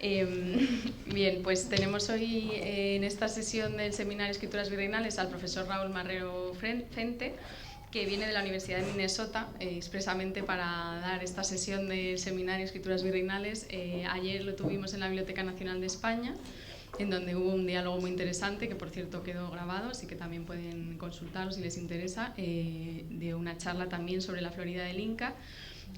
Bien, pues tenemos hoy en esta sesión del Seminario Escrituras Virreinales al profesor Raúl Marrero Fente, que viene de la Universidad de Minnesota expresamente para dar esta sesión del Seminario Escrituras Virreinales. Ayer lo tuvimos en la Biblioteca Nacional de España, en donde hubo un diálogo muy interesante, que por cierto quedó grabado, así que también pueden consultarlo si les interesa, de una charla también sobre la Florida del Inca,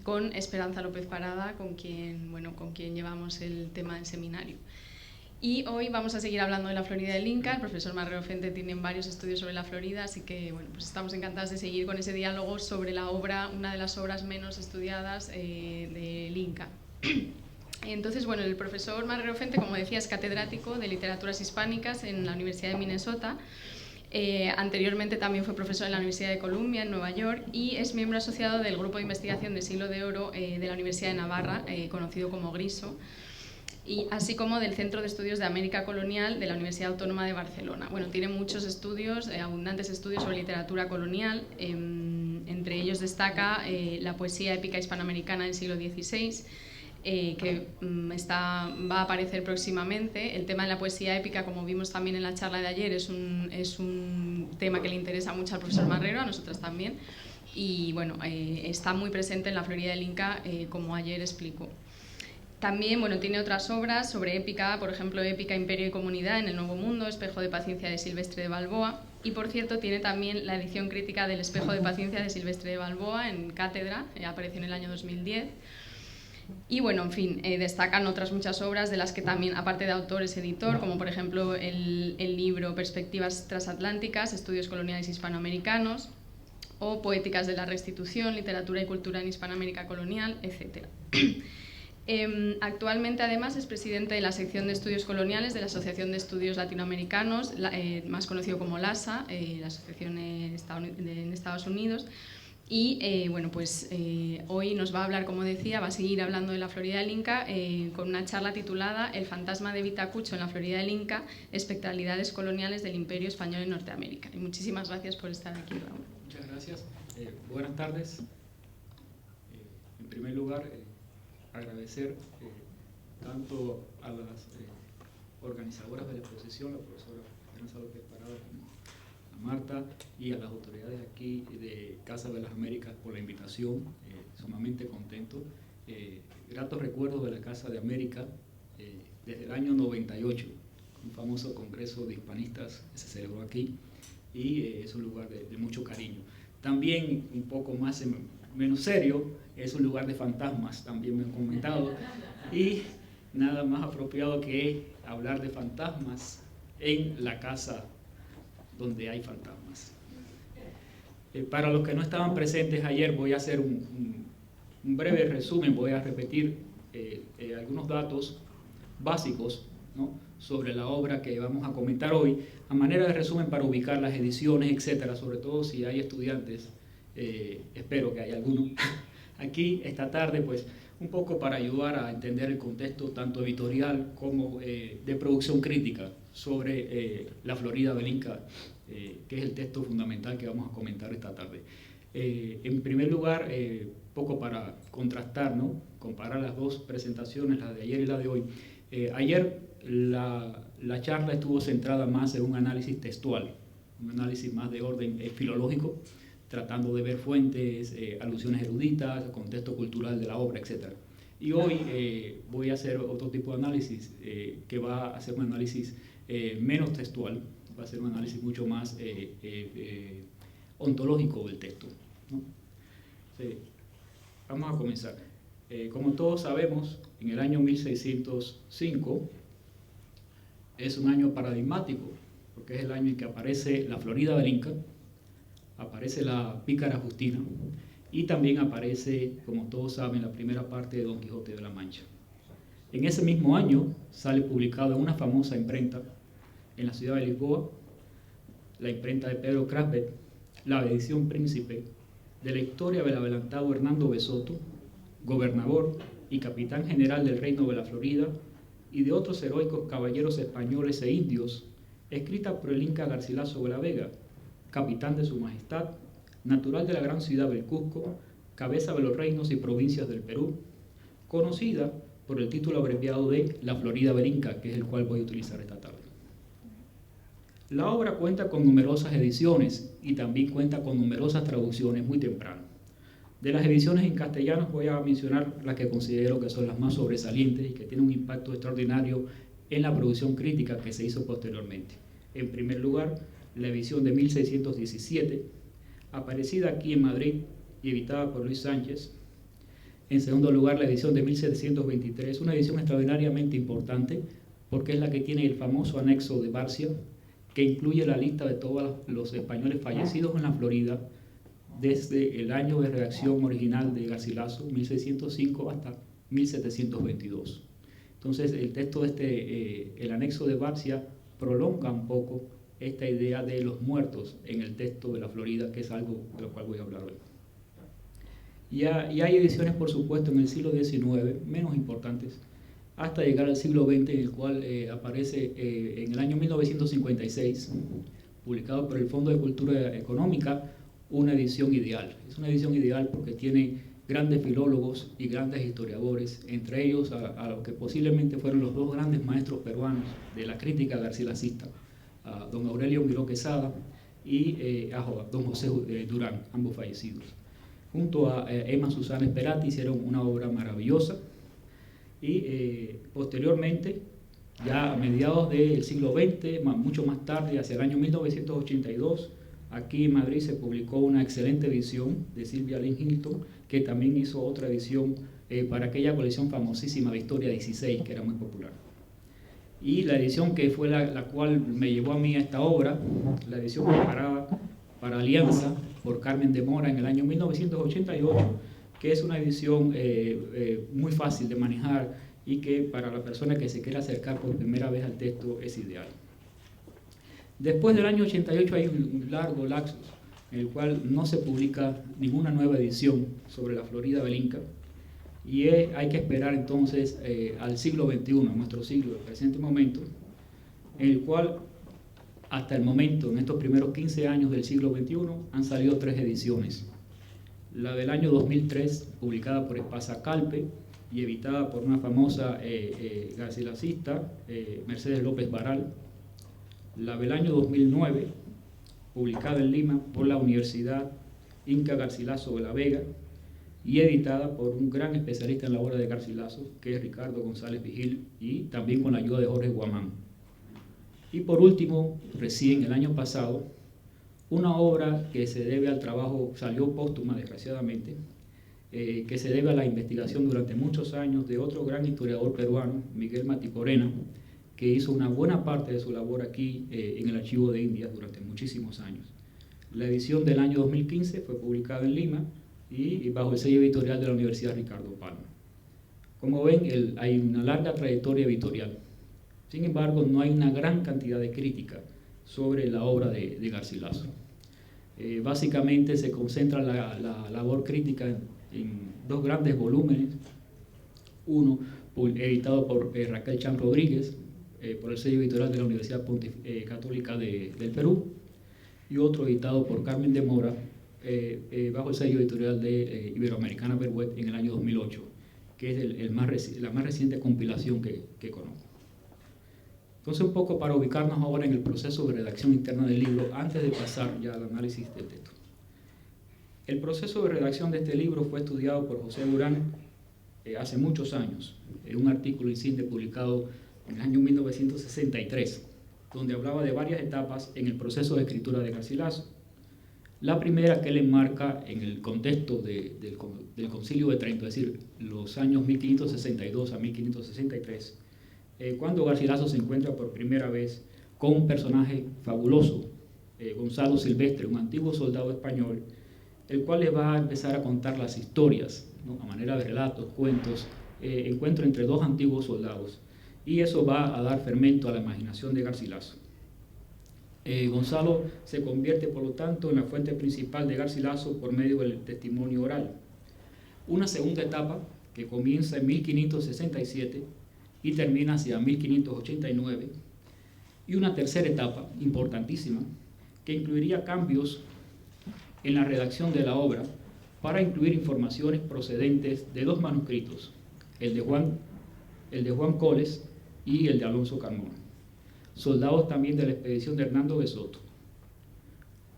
con Esperanza López Parada, con quien llevamos el tema del seminario. Y hoy vamos a seguir hablando de la Florida del Inca. El profesor Marrero Fente tiene varios estudios sobre la Florida, así que pues estamos encantados de seguir con ese diálogo sobre la obra, una de las obras menos estudiadas del Inca. Entonces, el profesor Marrero Fente, como decía, es catedrático de Literaturas Hispánicas en la Universidad de Minnesota. Anteriormente también fue profesor en la Universidad de Columbia, en Nueva York, y es miembro asociado del Grupo de Investigación de Siglo de Oro de la Universidad de Navarra, conocido como GRISO, y así como del Centro de Estudios de América Colonial de la Universidad Autónoma de Barcelona. Tiene muchos estudios, abundantes estudios sobre literatura colonial. Entre ellos destaca la poesía épica hispanoamericana del siglo XVI, que va a aparecer próximamente. El tema de la poesía épica, como vimos también en la charla de ayer, es un tema que le interesa mucho al profesor Marrero, a nosotras también, y está muy presente en la Florida del Inca, como ayer explicó. También tiene otras obras sobre épica, por ejemplo, Épica, Imperio y Comunidad en el Nuevo Mundo, Espejo de Paciencia de Silvestre de Balboa, y por cierto tiene también la edición crítica del Espejo de Paciencia de Silvestre de Balboa en Cátedra, apareció en el año 2010. Y destacan otras muchas obras de las que también, aparte de autor, es editor, como por ejemplo el libro Perspectivas Transatlánticas, Estudios Coloniales Hispanoamericanos, o Poéticas de la Restitución, Literatura y Cultura en Hispanoamérica Colonial, etc. Actualmente, además, es presidente de la sección de estudios coloniales de la Asociación de Estudios Latinoamericanos, más conocido como LASA, la asociación en Estados Unidos. Y hoy nos va a hablar, como decía, va a seguir hablando de la Florida del Inca con una charla titulada El fantasma de Vitacucho en la Florida del Inca, espectralidades coloniales del Imperio Español en Norteamérica. Y muchísimas gracias por estar aquí, Raúl. Muchas gracias. Buenas tardes. En primer lugar, agradecer tanto a las organizadoras de la exposición, la profesora Esperanza López Parada, a Marta, y a las autoridades aquí de Casa de las Américas por la invitación. Sumamente contento. Gratos recuerdos de la Casa de América desde el año 98, un famoso congreso de hispanistas que se celebró aquí, y es un lugar de mucho cariño. También, un poco menos serio, es un lugar de fantasmas, también me han comentado, y nada más apropiado que hablar de fantasmas en la casa donde hay fantasmas. Para los que no estaban presentes ayer, voy a hacer un breve resumen, voy a repetir algunos datos básicos, ¿no?, sobre la obra que vamos a comentar hoy, a manera de resumen para ubicar las ediciones, etcétera, sobre todo si hay estudiantes, espero que haya algunos aquí esta tarde, pues un poco para ayudar a entender el contexto tanto editorial como de producción crítica sobre la Florida del Inca, que es el texto fundamental que vamos a comentar esta tarde. En primer lugar, poco para contrastar, ¿no?, comparar las dos presentaciones, la de ayer y la de hoy. Ayer la charla estuvo centrada más en un análisis textual, un análisis más de orden filológico, tratando de ver fuentes, alusiones eruditas, contexto cultural de la obra, etc. Y hoy voy a hacer otro tipo de análisis, que va a ser un análisis menos textual, va a ser un análisis mucho más ontológico del texto, ¿no? Sí. Vamos a comenzar. Como todos sabemos, en el año 1605 es un año paradigmático, porque es el año en que aparece la Florida del Inca, aparece la Pícara Justina, y también aparece, como todos saben, la primera parte de Don Quijote de la Mancha. En ese mismo año sale publicada una famosa imprenta en la ciudad de Lisboa, la imprenta de Pedro Crasvet, la edición príncipe de la historia del adelantado Hernando Besoto, gobernador y capitán general del reino de la Florida, y de otros heroicos caballeros españoles e indios, escrita por el Inca Garcilaso de la Vega, capitán de su majestad, natural de la gran ciudad del Cusco, cabeza de los reinos y provincias del Perú, conocida por el título abreviado de La Florida Belinca, que es el cual voy a utilizar esta tarde. La obra cuenta con numerosas ediciones y también cuenta con numerosas traducciones muy temprano. De las ediciones en castellano voy a mencionar las que considero que son las más sobresalientes y que tienen un impacto extraordinario en la producción crítica que se hizo posteriormente. En primer lugar, la edición de 1617, aparecida aquí en Madrid y editada por Luis Sánchez. En segundo lugar, la edición de 1723, una edición extraordinariamente importante porque es la que tiene el famoso anexo de Barcia, que incluye la lista de todos los españoles fallecidos en la Florida desde el año de redacción original de Garcilaso, 1605, hasta 1722. Entonces, el texto el anexo de Barcia, prolonga un poco esta idea de los muertos en el texto de la Florida, que es algo de lo cual voy a hablar hoy. Y hay ediciones, por supuesto, en el siglo XIX, menos importantes, hasta llegar al siglo XX, en el cual aparece en el año 1956, publicado por el Fondo de Cultura Económica, una edición ideal. Es una edición ideal porque tiene grandes filólogos y grandes historiadores, entre ellos a los que posiblemente fueron los dos grandes maestros peruanos de la crítica garcilasista, a don Aurelio Miró Quesada y a don José Durán, ambos fallecidos. Junto a Emma Susana Esperati hicieron una obra maravillosa y posteriormente, ya a mediados del siglo XX, mucho más tarde, hacia el año 1982, aquí en Madrid se publicó una excelente edición de Sylvia Lynn Hilton, que también hizo otra edición para aquella colección famosísima de Historia 16, que era muy popular. Y la edición que fue la cual me llevó a mí a esta obra, la edición preparada para Alianza por Carmen de Mora en el año 1988, que es una edición muy fácil de manejar y que para la persona que se quiera acercar por primera vez al texto es ideal. Después del año 88 hay un largo lapsus en el cual no se publica ninguna nueva edición sobre la Florida Belinca y hay que esperar entonces al siglo XXI, nuestro siglo, el presente momento, en el cual hasta el momento, en estos primeros 15 años del siglo XXI, han salido 3 ediciones. La del año 2003, publicada por Espasa Calpe y editada por una famosa garcilasista, Mercedes López Baral. La del año 2009, publicada en Lima por la Universidad Inca Garcilaso de la Vega y editada por un gran especialista en la obra de Garcilaso, que es Ricardo González Vigil, y también con la ayuda de Jorge Guamán. Y por último, recién el año pasado, una obra que se debe al trabajo, salió póstuma desgraciadamente, que se debe a la investigación durante muchos años de otro gran historiador peruano, Miguel Maticorena, que hizo una buena parte de su labor aquí en el Archivo de Indias durante muchísimos años. La edición del año 2015 fue publicada en Lima y bajo el sello editorial de la Universidad Ricardo Palma. Como ven, hay una larga trayectoria editorial. Sin embargo, no hay una gran cantidad de crítica sobre la obra de Garcilaso. Básicamente se concentra la labor crítica en 2 grandes volúmenes, uno editado por Raquel Chan Rodríguez, por el sello editorial de la Universidad Católica del Perú, y otro editado por Carmen de Mora, bajo el sello editorial de Iberoamericana Berwet en el año 2008, que es la más reciente compilación que conozco. Entonces, un poco para ubicarnos ahora en el proceso de redacción interna del libro, antes de pasar ya al análisis del texto. El proceso de redacción de este libro fue estudiado por José Durán hace muchos años, en un artículo insigne publicado en el año 1963, donde hablaba de varias etapas en el proceso de escritura de Garcilaso. La primera que él enmarca en el contexto del Concilio de Trento, es decir, los años 1562 a 1563, cuando Garcilaso se encuentra por primera vez con un personaje fabuloso, Gonzalo Silvestre, un antiguo soldado español, el cual le va a empezar a contar las historias, ¿no? A manera de relatos, cuentos, encuentro entre 2 antiguos soldados, y eso va a dar fermento a la imaginación de Garcilaso. Gonzalo se convierte, por lo tanto, en la fuente principal de Garcilaso por medio del testimonio oral. Una segunda etapa, que comienza en 1567 y termina hacia 1589, y una tercera etapa, importantísima, que incluiría cambios en la redacción de la obra para incluir informaciones procedentes de 2 manuscritos, el de Juan el de Juan Coles y el de Alonso Carmona, soldados también de la expedición de Hernando de Soto.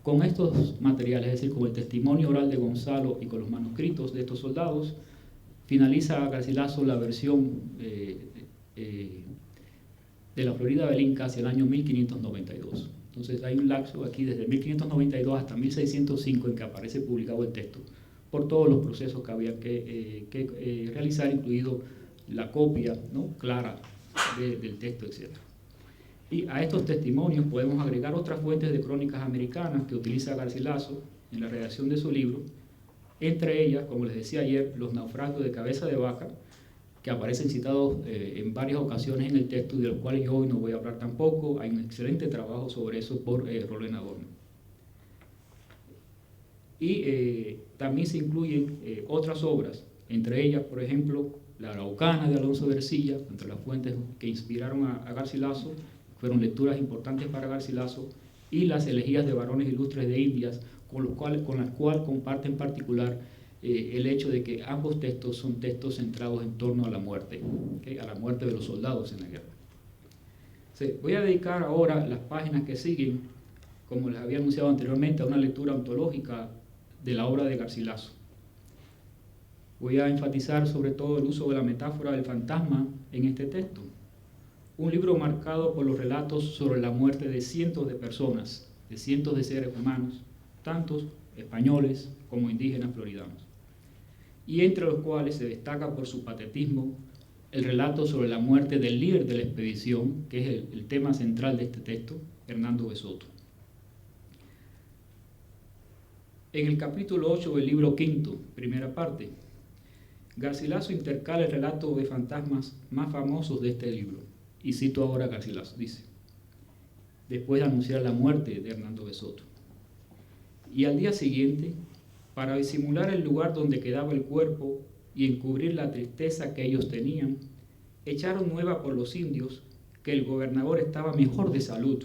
Con estos materiales, es decir, con el testimonio oral de Gonzalo y con los manuscritos de estos soldados, finaliza Garcilaso la versión de la Florida del Inca hacia el año 1592. Entonces hay un lapso aquí desde 1592 hasta 1605 en que aparece publicado el texto, por todos los procesos que había que realizar, incluido la copia, ¿no?, clara del texto, etc. Y a estos testimonios podemos agregar otras fuentes de crónicas americanas que utiliza Garcilaso en la redacción de su libro, entre ellas, como les decía ayer, los naufragios de Cabeza de Vaca, que aparecen citados en varias ocasiones en el texto y de los cuales yo hoy no voy a hablar tampoco. Hay un excelente trabajo sobre eso por Rolén Adorno. Y también se incluyen otras obras, entre ellas, por ejemplo, la Araucana de Alonso de Ercilla, entre las fuentes que inspiraron a Garcilaso, fueron lecturas importantes para Garcilaso, y las elegías de varones ilustres de Indias, con las cuales comparte en particular el hecho de que ambos textos son textos centrados en torno a la muerte, ¿okay?, a la muerte de los soldados en la guerra. Voy a dedicar ahora las páginas que siguen, como les había anunciado anteriormente, a una lectura ontológica de la obra de Garcilaso. Voy a enfatizar sobre todo el uso de la metáfora del fantasma en este texto, un libro marcado por los relatos sobre la muerte de cientos de personas, de cientos de seres humanos, tantos españoles como indígenas floridanos, y entre los cuales se destaca por su patetismo el relato sobre la muerte del líder de la expedición, que es el tema central de este texto, Hernando de Soto. En el capítulo 8 del libro quinto, primera parte, Garcilaso intercala el relato de fantasmas más famosos de este libro, y cito ahora a Garcilaso, dice: después de anunciar la muerte de Hernando de Soto, y al día siguiente, para disimular el lugar donde quedaba el cuerpo y encubrir la tristeza que ellos tenían, echaron nueva por los indios que el gobernador estaba mejor de salud,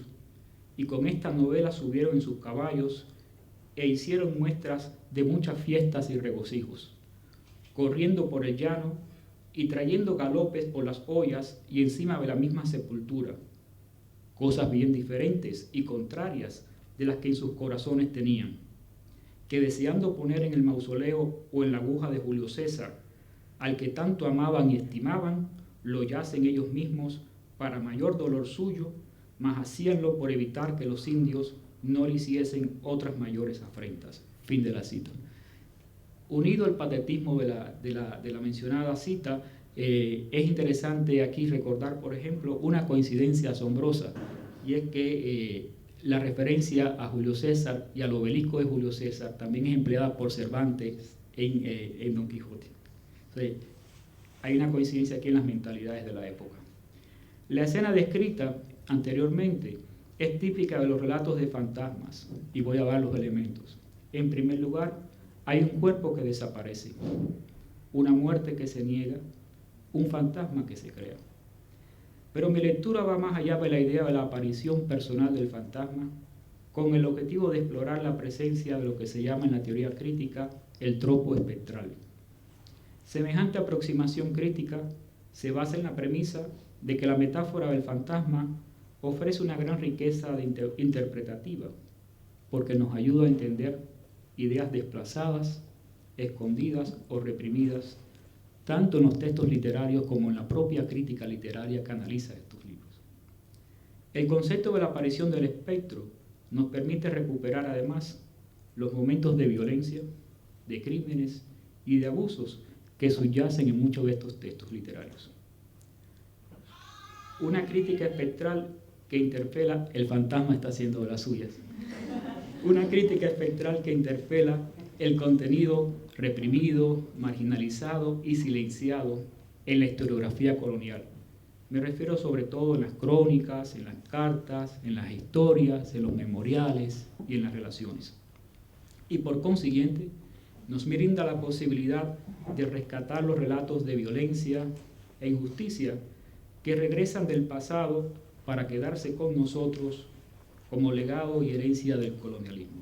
y con esta novela subieron en sus caballos e hicieron muestras de muchas fiestas y regocijos, corriendo por el llano y trayendo galopes por las ollas y encima de la misma sepultura, cosas bien diferentes y contrarias de las que en sus corazones tenían, que deseando poner en el mausoleo o en la aguja de Julio César, al que tanto amaban y estimaban, lo yacen ellos mismos para mayor dolor suyo, mas hacíanlo por evitar que los indios no le hiciesen otras mayores afrentas. Fin de la cita. Unido al patetismo de la mencionada cita, es interesante aquí recordar, por ejemplo, una coincidencia asombrosa, y es que la referencia a Julio César y al obelisco de Julio César también es empleada por Cervantes en Don Quijote. Entonces, hay una coincidencia aquí en las mentalidades de la época. La escena descrita anteriormente es típica de los relatos de fantasmas, y voy a dar los elementos. En primer lugar, hay un cuerpo que desaparece, una muerte que se niega, un fantasma que se crea. Pero mi lectura va más allá de la idea de la aparición personal del fantasma, con el objetivo de explorar la presencia de lo que se llama en la teoría crítica el tropo espectral. Semejante aproximación crítica se basa en la premisa de que la metáfora del fantasma ofrece una gran riqueza interpretativa, porque nos ayuda a entender ideas desplazadas, escondidas o reprimidas, tanto en los textos literarios como en la propia crítica literaria que analiza estos libros. El concepto de la aparición del espectro nos permite recuperar además los momentos de violencia, de crímenes y de abusos que subyacen en muchos de estos textos literarios. Una crítica espectral que interpela, el fantasma está haciendo de las suyas, una crítica espectral que interpela el contenido reprimido, marginalizado y silenciado en la historiografía colonial. Me refiero sobre todo en las crónicas, en las cartas, en las historias, en los memoriales y en las relaciones. Y por consiguiente, nos brinda la posibilidad de rescatar los relatos de violencia e injusticia que regresan del pasado para quedarse con nosotros como legado y herencia del colonialismo.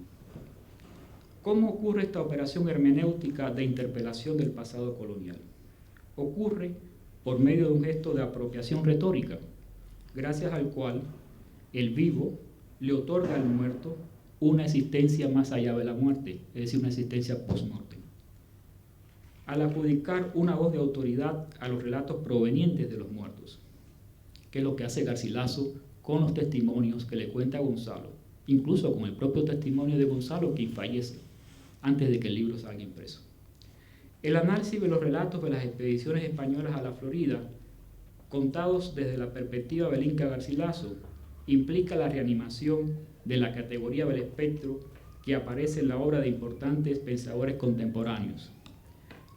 ¿Cómo ocurre esta operación hermenéutica de interpelación del pasado colonial? Ocurre por medio de un gesto de apropiación retórica, gracias al cual el vivo le otorga al muerto una existencia más allá de la muerte, es decir, una existencia post-mortem. Al adjudicar una voz de autoridad a los relatos provenientes de los muertos, que es lo que hace Garcilaso con los testimonios que le cuenta Gonzalo, incluso con el propio testimonio de Gonzalo, quien fallece antes de que el libro salga impreso. El análisis de los relatos de las expediciones españolas a la Florida, contados desde la perspectiva del Inca Garcilaso, implica la reanimación de la categoría del espectro que aparece en la obra de importantes pensadores contemporáneos.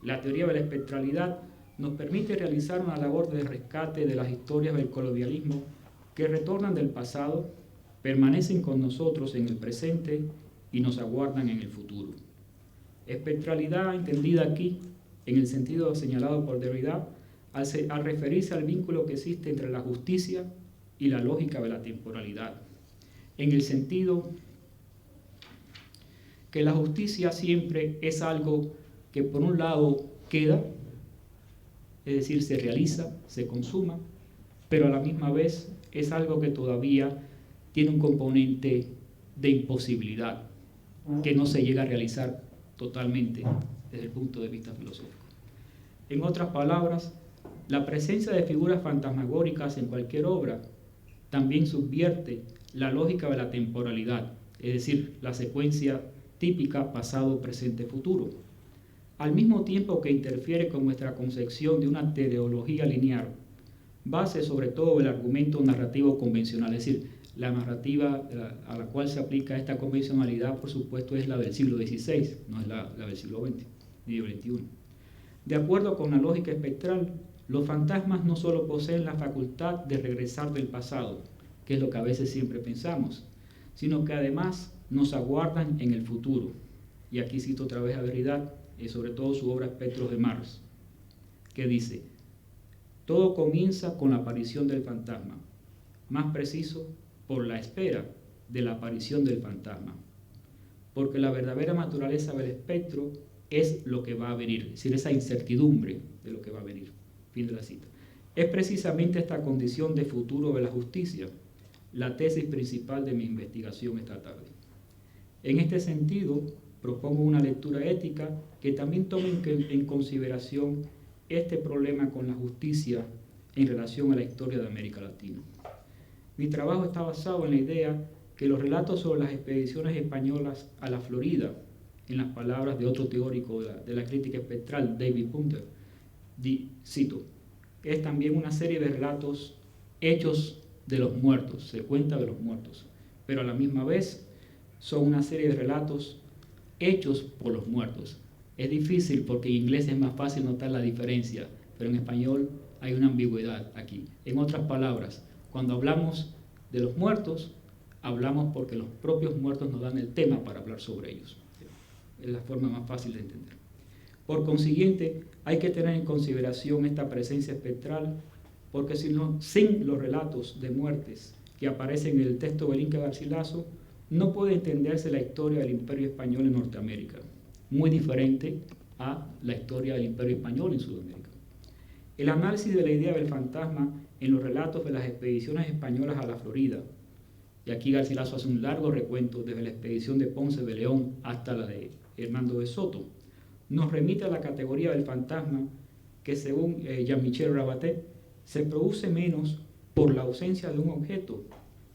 La teoría de la espectralidad nos permite realizar una labor de rescate de las historias del colonialismo que retornan del pasado, permanecen con nosotros en el presente y nos aguardan en el futuro. Espectralidad entendida aquí, en el sentido señalado por Derrida, al referirse al vínculo que existe entre la justicia y la lógica de la temporalidad, en el sentido que la justicia siempre es algo que por un lado queda, es decir, se realiza, se consuma, pero a la misma vez es algo que todavía tiene un componente de imposibilidad, que no se llega a realizar totalmente desde el punto de vista filosófico. En otras palabras, la presencia de figuras fantasmagóricas en cualquier obra también subvierte la lógica de la temporalidad, es decir, la secuencia típica pasado, presente, futuro, al mismo tiempo que interfiere con nuestra concepción de una teleología lineal, base sobre todo del argumento narrativo convencional, es decir, la narrativa a la cual se aplica esta convencionalidad, por supuesto, es la del siglo XVI, no es la del siglo XX ni del XXI. De acuerdo con la lógica espectral, los fantasmas no solo poseen la facultad de regresar del pasado, que es lo que a veces siempre pensamos, sino que además nos aguardan en el futuro. Y aquí cito otra vez a Derrida, sobre todo su obra Espectros de Mars, que dice: todo comienza con la aparición del fantasma, más preciso, por la espera de la aparición del fantasma, porque la verdadera naturaleza del espectro es lo que va a venir, es decir, esa incertidumbre de lo que va a venir. Fin de la cita. Es precisamente esta condición de futuro de la justicia la tesis principal de mi investigación esta tarde. En este sentido, propongo una lectura ética que también tome en consideración este problema con la justicia en relación a la historia de América Latina. Mi trabajo está basado en la idea que los relatos sobre las expediciones españolas a la Florida, en las palabras de otro teórico de la crítica espectral, David Punter, cito, es también una serie de relatos hechos de los muertos, se cuenta de los muertos, pero a la misma vez son una serie de relatos hechos por los muertos. Es difícil porque en inglés es más fácil notar la diferencia, pero en español hay una ambigüedad aquí. En otras palabras, cuando hablamos de los muertos, hablamos porque los propios muertos nos dan el tema para hablar sobre ellos. Es la forma más fácil de entender. Por consiguiente, hay que tener en consideración esta presencia espectral, porque sin los relatos de muertes que aparecen en el texto del Inca Garcilaso, no puede entenderse la historia del Imperio Español en Norteamérica, muy diferente a la historia del Imperio Español en Sudamérica. El análisis de la idea del fantasma en los relatos de las expediciones españolas a la Florida, y aquí Garcilaso hace un largo recuento desde la expedición de Ponce de León hasta la de Hernando de Soto, nos remite a la categoría del fantasma que, según Jean-Michel Rabaté, se produce menos por la ausencia de un objeto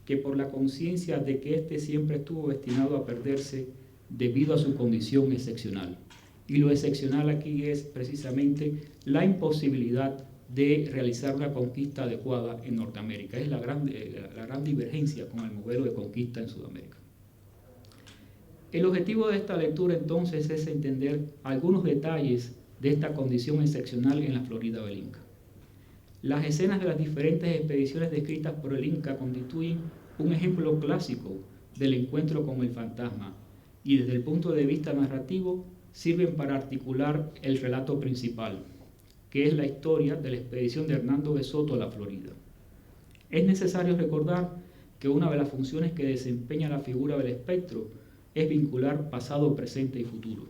que por la conciencia de que éste siempre estuvo destinado a perderse debido a su condición excepcional. Y lo excepcional aquí es precisamente la imposibilidad de realizar una conquista adecuada en Norteamérica. Es la gran divergencia con el modelo de conquista en Sudamérica. El objetivo de esta lectura entonces es entender algunos detalles de esta condición excepcional en la Florida del Inca. Las escenas de las diferentes expediciones descritas por el Inca constituyen un ejemplo clásico del encuentro con el fantasma y desde el punto de vista narrativo sirven para articular el relato principal, que es la historia de la expedición de Hernando de Soto a la Florida. Es necesario recordar que una de las funciones que desempeña la figura del espectro es vincular pasado, presente y futuro.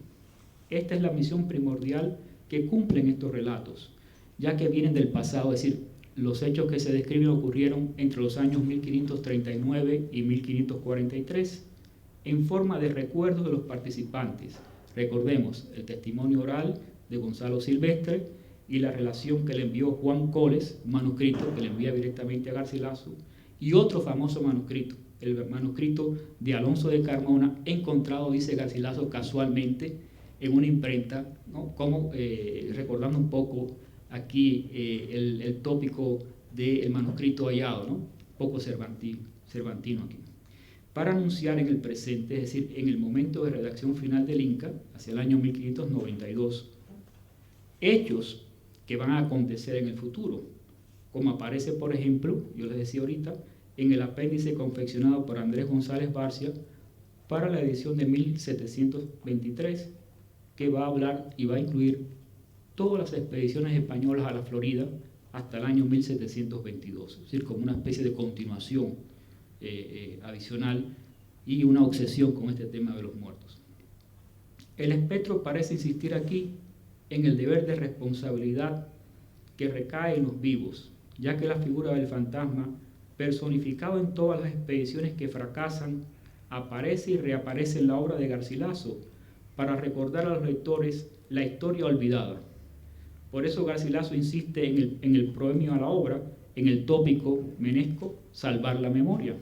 Esta es la misión primordial que cumplen estos relatos, ya que vienen del pasado, es decir, los hechos que se describen ocurrieron entre los años 1539 y 1543, en forma de recuerdos de los participantes. Recordemos el testimonio oral de Gonzalo Silvestre y la relación que le envió Juan Coles, un manuscrito que le envía directamente a Garcilaso, y otro famoso manuscrito, el manuscrito de Alonso de Carmona, encontrado, dice Garcilaso, casualmente en una imprenta, ¿no? Como recordando un poco aquí el tópico del manuscrito hallado, ¿no? Poco cervantino aquí. Para anunciar en el presente, es decir, en el momento de redacción final del Inca, hacia el año 1592, hechos que van a acontecer en el futuro, como aparece, por ejemplo, yo les decía ahorita, en el apéndice confeccionado por Andrés González Barcia para la edición de 1723, que va a hablar y va a incluir todas las expediciones españolas a la Florida hasta el año 1722, es decir, como una especie de continuación adicional y una obsesión con este tema de los muertos. El espectro parece insistir aquí en el deber de responsabilidad que recae en los vivos, ya que la figura del fantasma, personificado en todas las expediciones que fracasan, aparece y reaparece en la obra de Garcilaso para recordar a los lectores la historia olvidada. Por eso Garcilaso insiste en el proemio a la obra, en el tópico menesco, salvar la memoria,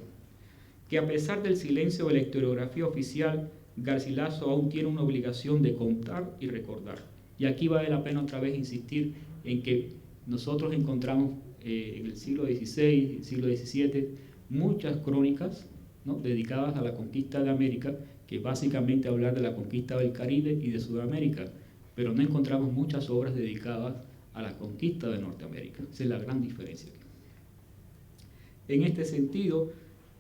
que a pesar del silencio de la historiografía oficial, Garcilaso aún tiene una obligación de contar y recordar. Y aquí vale la pena otra vez insistir en que nosotros encontramos en el siglo XVI, siglo XVII, muchas crónicas, ¿no?, dedicadas a la conquista de América, que básicamente hablar de la conquista del Caribe y de Sudamérica, pero no encontramos muchas obras dedicadas a la conquista de Norteamérica. Esa es la gran diferencia. En este sentido,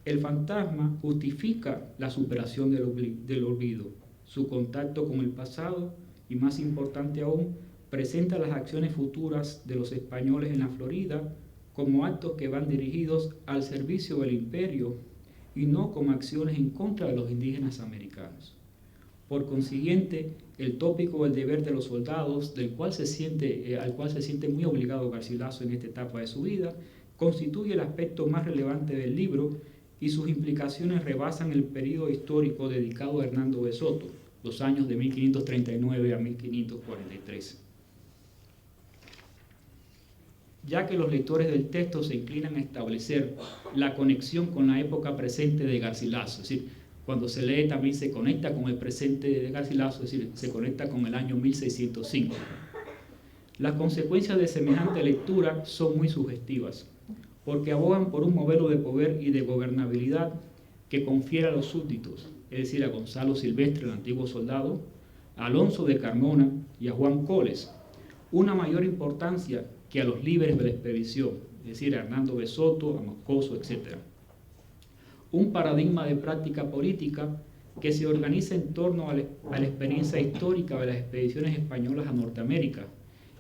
el fantasma justifica la superación del olvido, su contacto con el pasado y, más importante aún, presenta las acciones futuras de los españoles en la Florida como actos que van dirigidos al servicio del imperio y no como acciones en contra de los indígenas americanos. Por consiguiente, el tópico del deber de los soldados, al cual se siente muy obligado Garcilaso en esta etapa de su vida, constituye el aspecto más relevante del libro y sus implicaciones rebasan el periodo histórico dedicado a Hernando de Soto, los años de 1539 a 1543. Ya que los lectores del texto se inclinan a establecer la conexión con la época presente de Garcilaso, es decir, cuando se lee también se conecta con el presente de Garcilaso, es decir, se conecta con el año 1605. Las consecuencias de semejante lectura son muy sugestivas, porque abogan por un modelo de poder y de gobernabilidad que confiera a los súbditos, es decir, a Gonzalo Silvestre, el antiguo soldado, a Alonso de Carmona y a Juan Coles, una mayor importancia que a los líderes de la expedición, es decir, a Hernando de Soto, a Moscoso, etc. Un paradigma de práctica política que se organiza en torno a la experiencia histórica de las expediciones españolas a Norteamérica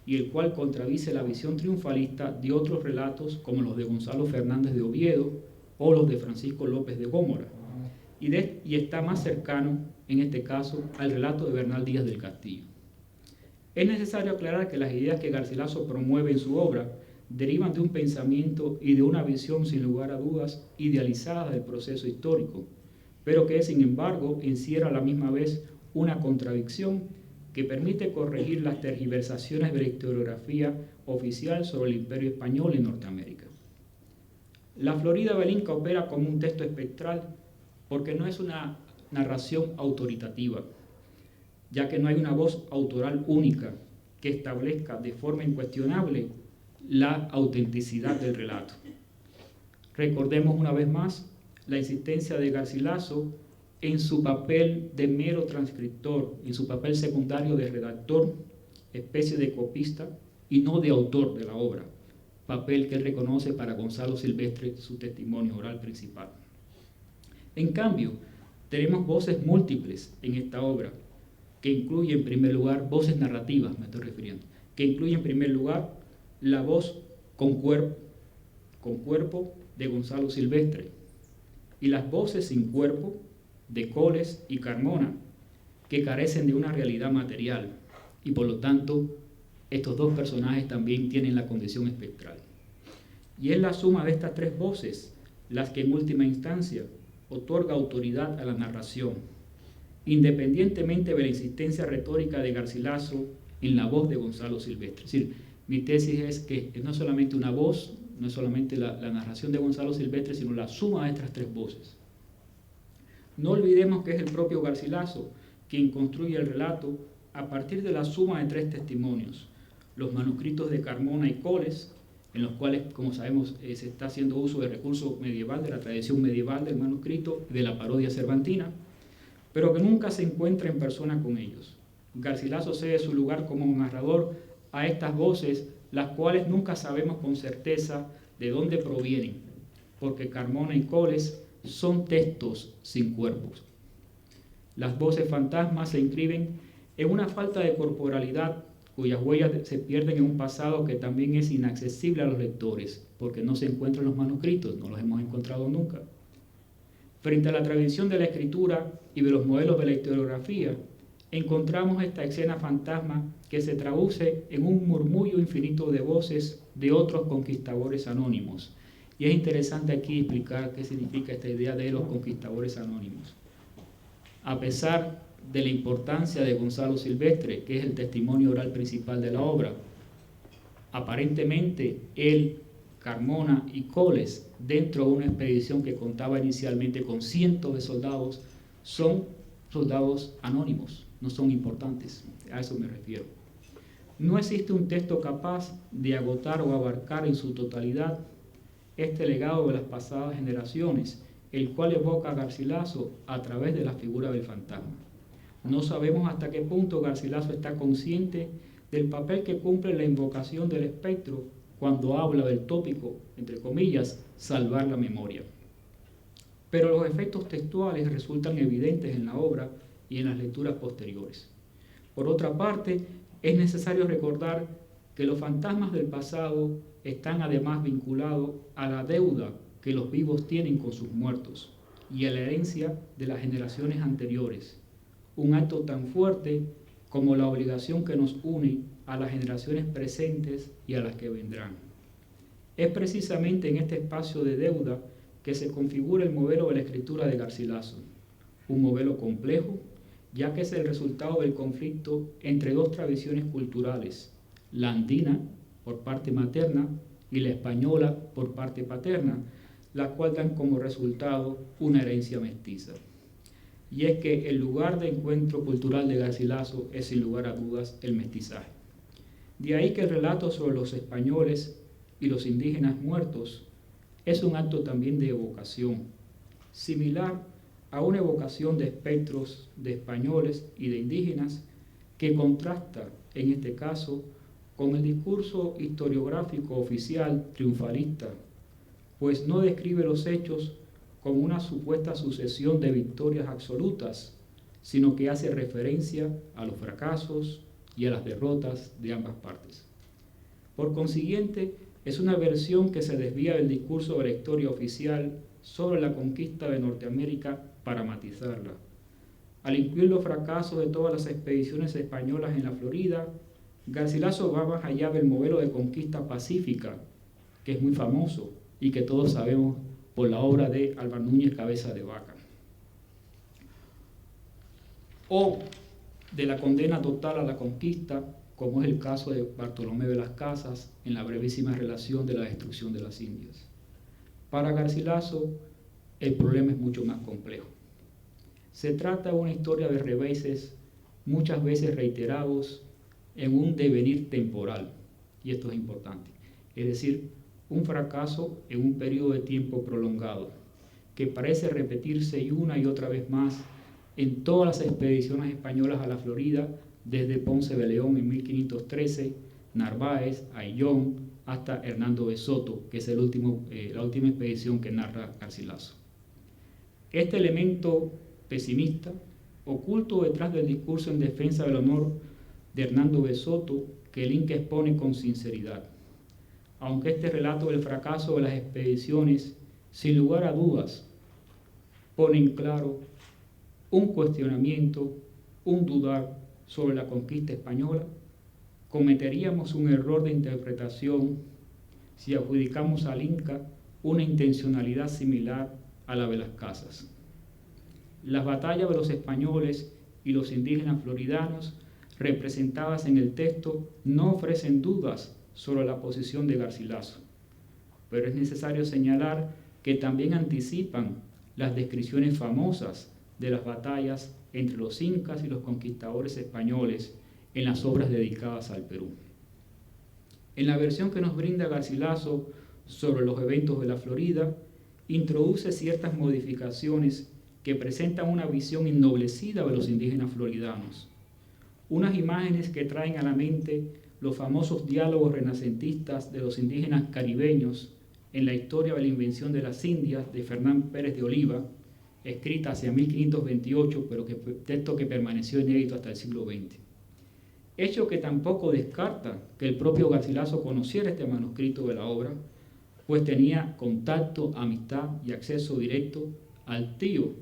y el cual contradice la visión triunfalista de otros relatos como los de Gonzalo Fernández de Oviedo o los de Francisco López de Gómora, y está más cercano, en este caso, al relato de Bernal Díaz del Castillo. Es necesario aclarar que las ideas que Garcilaso promueve en su obra derivan de un pensamiento y de una visión, sin lugar a dudas, idealizada del proceso histórico, pero que, sin embargo, encierra a la misma vez una contradicción que permite corregir las tergiversaciones de la historiografía oficial sobre el Imperio Español en Norteamérica. La Florida del Inca opera como un texto espectral porque no es una narración autoritativa, ya que no hay una voz autoral única que establezca de forma incuestionable la autenticidad del relato. Recordemos una vez más la insistencia de Garcilaso en su papel de mero transcriptor, en su papel secundario de redactor, especie de copista, y no de autor de la obra, papel que él reconoce para Gonzalo Silvestre, su testimonio oral principal. En cambio, tenemos voces múltiples en esta obra, que incluye en primer lugar voces narrativas, me estoy refiriendo, que incluye en primer lugar la voz con cuerpo de Gonzalo Silvestre y las voces sin cuerpo de Coles y Carmona, que carecen de una realidad material y por lo tanto estos dos personajes también tienen la condición espectral. Y es la suma de estas tres voces las que en última instancia otorga autoridad a la narración, independientemente de la insistencia retórica de Garcilaso en la voz de Gonzalo Silvestre. Es decir, mi tesis es que no solamente una voz, no es solamente la narración de Gonzalo Silvestre, sino la suma de estas tres voces. No olvidemos que es el propio Garcilaso quien construye el relato a partir de la suma de tres testimonios: los manuscritos de Carmona y Coles, en los cuales, como sabemos, se está haciendo uso del recurso medieval, de la tradición medieval del manuscrito, de la parodia cervantina, pero que nunca se encuentra en persona con ellos. Garcilaso cede su lugar como narrador a estas voces, las cuales nunca sabemos con certeza de dónde provienen, porque Carmona y Coles son textos sin cuerpos. Las voces fantasmas se inscriben en una falta de corporalidad cuyas huellas se pierden en un pasado que también es inaccesible a los lectores, porque no se encuentran los manuscritos, no los hemos encontrado nunca. Frente a la tradición de la escritura y de los modelos de la historiografía, encontramos esta escena fantasma que se traduce en un murmullo infinito de voces de otros conquistadores anónimos. Y es interesante aquí explicar qué significa esta idea de los conquistadores anónimos. A pesar de la importancia de Gonzalo Silvestre, que es el testimonio oral principal de la obra, aparentemente él, Carmona y Coles, dentro de una expedición que contaba inicialmente con cientos de soldados, son soldados anónimos, no son importantes, a eso me refiero. No existe un texto capaz de agotar o abarcar en su totalidad este legado de las pasadas generaciones, el cual evoca a Garcilaso a través de la figura del fantasma. No sabemos hasta qué punto Garcilaso está consciente del papel que cumple la invocación del espectro cuando habla del tópico, entre comillas, salvar la memoria. Pero los efectos textuales resultan evidentes en la obra y en las lecturas posteriores. Por otra parte, es necesario recordar que los fantasmas del pasado están además vinculados a la deuda que los vivos tienen con sus muertos y a la herencia de las generaciones anteriores, un acto tan fuerte como la obligación que nos une a las generaciones presentes y a las que vendrán. Es precisamente en este espacio de deuda que se configura el modelo de la escritura de Garcilaso, un modelo complejo, ya que es el resultado del conflicto entre dos tradiciones culturales, la andina por parte materna y la española por parte paterna, la cual dan como resultado una herencia mestiza. Y es que el lugar de encuentro cultural de Garcilaso es sin lugar a dudas el mestizaje. De ahí que el relato sobre los españoles y los indígenas muertos es un acto también de evocación, similar a una evocación de espectros de españoles y de indígenas que contrasta, en este caso, con el discurso historiográfico oficial triunfalista, pues no describe los hechos como una supuesta sucesión de victorias absolutas, sino que hace referencia a los fracasos y a las derrotas de ambas partes. Por consiguiente, es una versión que se desvía del discurso de la historia oficial sobre la conquista de Norteamérica para matizarla. Al incluir los fracasos de todas las expediciones españolas en la Florida, Garcilaso va más allá del modelo de conquista pacífica, que es muy famoso y que todos sabemos por la obra de Álvar Núñez Cabeza de Vaca, o de la condena total a la conquista, como es el caso de Bartolomé de las Casas en la brevísima relación de la destrucción de las Indias. Para Garcilaso, el problema es mucho más complejo. Se trata de una historia de reveses, muchas veces reiterados, en un devenir temporal, y esto es importante, es decir, un fracaso en un periodo de tiempo prolongado, que parece repetirse una y otra vez más en todas las expediciones españolas a la Florida, desde Ponce de León en 1513, Narváez, Ayllón, hasta Hernando de Soto, que es la última expedición que narra Garcilaso. Este elemento pesimista, oculto detrás del discurso en defensa del honor de Hernando de Soto, que el Inca expone con sinceridad. Aunque este relato del fracaso de las expediciones, sin lugar a dudas, pone en claro un cuestionamiento, un dudar sobre la conquista española, cometeríamos un error de interpretación si adjudicamos al Inca una intencionalidad similar a la de las Casas. Las batallas de los españoles y los indígenas floridanos representadas en el texto no ofrecen dudas sobre la posición de Garcilaso, pero es necesario señalar que también anticipan las descripciones famosas de las batallas entre los incas y los conquistadores españoles en las obras dedicadas al Perú. En la versión que nos brinda Garcilaso sobre los eventos de la Florida, introduce ciertas modificaciones que presentan una visión ennoblecida de los indígenas floridanos, unas imágenes que traen a la mente los famosos diálogos renacentistas de los indígenas caribeños en la historia de la invención de las Indias de Fernán Pérez de Oliva, escrita hacia 1528, pero texto que permaneció inédito hasta el siglo XX. Hecho que tampoco descarta que el propio Garcilaso conociera este manuscrito de la obra, pues tenía contacto, amistad y acceso directo al tío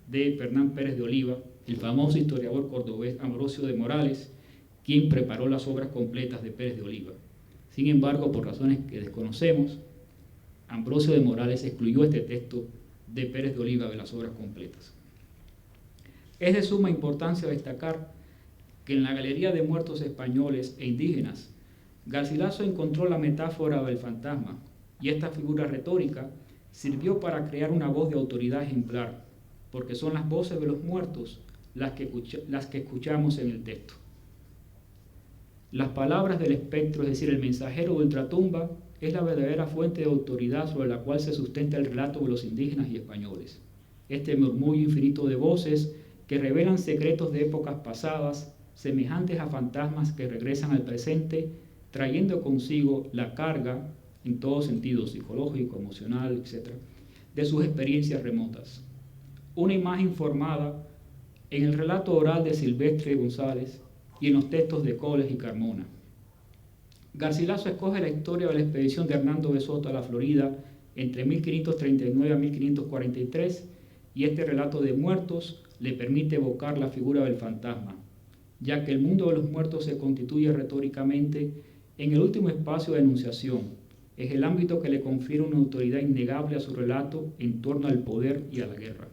de Fernán Pérez de Oliva, el famoso historiador cordobés Ambrosio de Morales, quien preparó las obras completas de Pérez de Oliva. Sin embargo, por razones que desconocemos, Ambrosio de Morales excluyó este texto de Pérez de Oliva de las obras completas. Es de suma importancia destacar que en la Galería de Muertos Españoles e Indígenas, Garcilaso encontró la metáfora del fantasma, y esta figura retórica sirvió para crear una voz de autoridad ejemplar, porque son las voces de los muertos las que escuchamos en el texto. Las palabras del espectro, es decir, el mensajero de ultratumba, es la verdadera fuente de autoridad sobre la cual se sustenta el relato de los indígenas y españoles. Este murmullo infinito de voces que revelan secretos de épocas pasadas, semejantes a fantasmas que regresan al presente, trayendo consigo la carga, en todo sentido psicológico, emocional, etc., de sus experiencias remotas. Una imagen formada en el relato oral de Silvestre González y en los textos de Coles y Carmona. Garcilaso escoge la historia de la expedición de Hernando de Soto a la Florida entre 1539 a 1543, y este relato de muertos le permite evocar la figura del fantasma, ya que el mundo de los muertos se constituye retóricamente en el último espacio de enunciación. Es el ámbito que le confiere una autoridad innegable a su relato en torno al poder y a la guerra.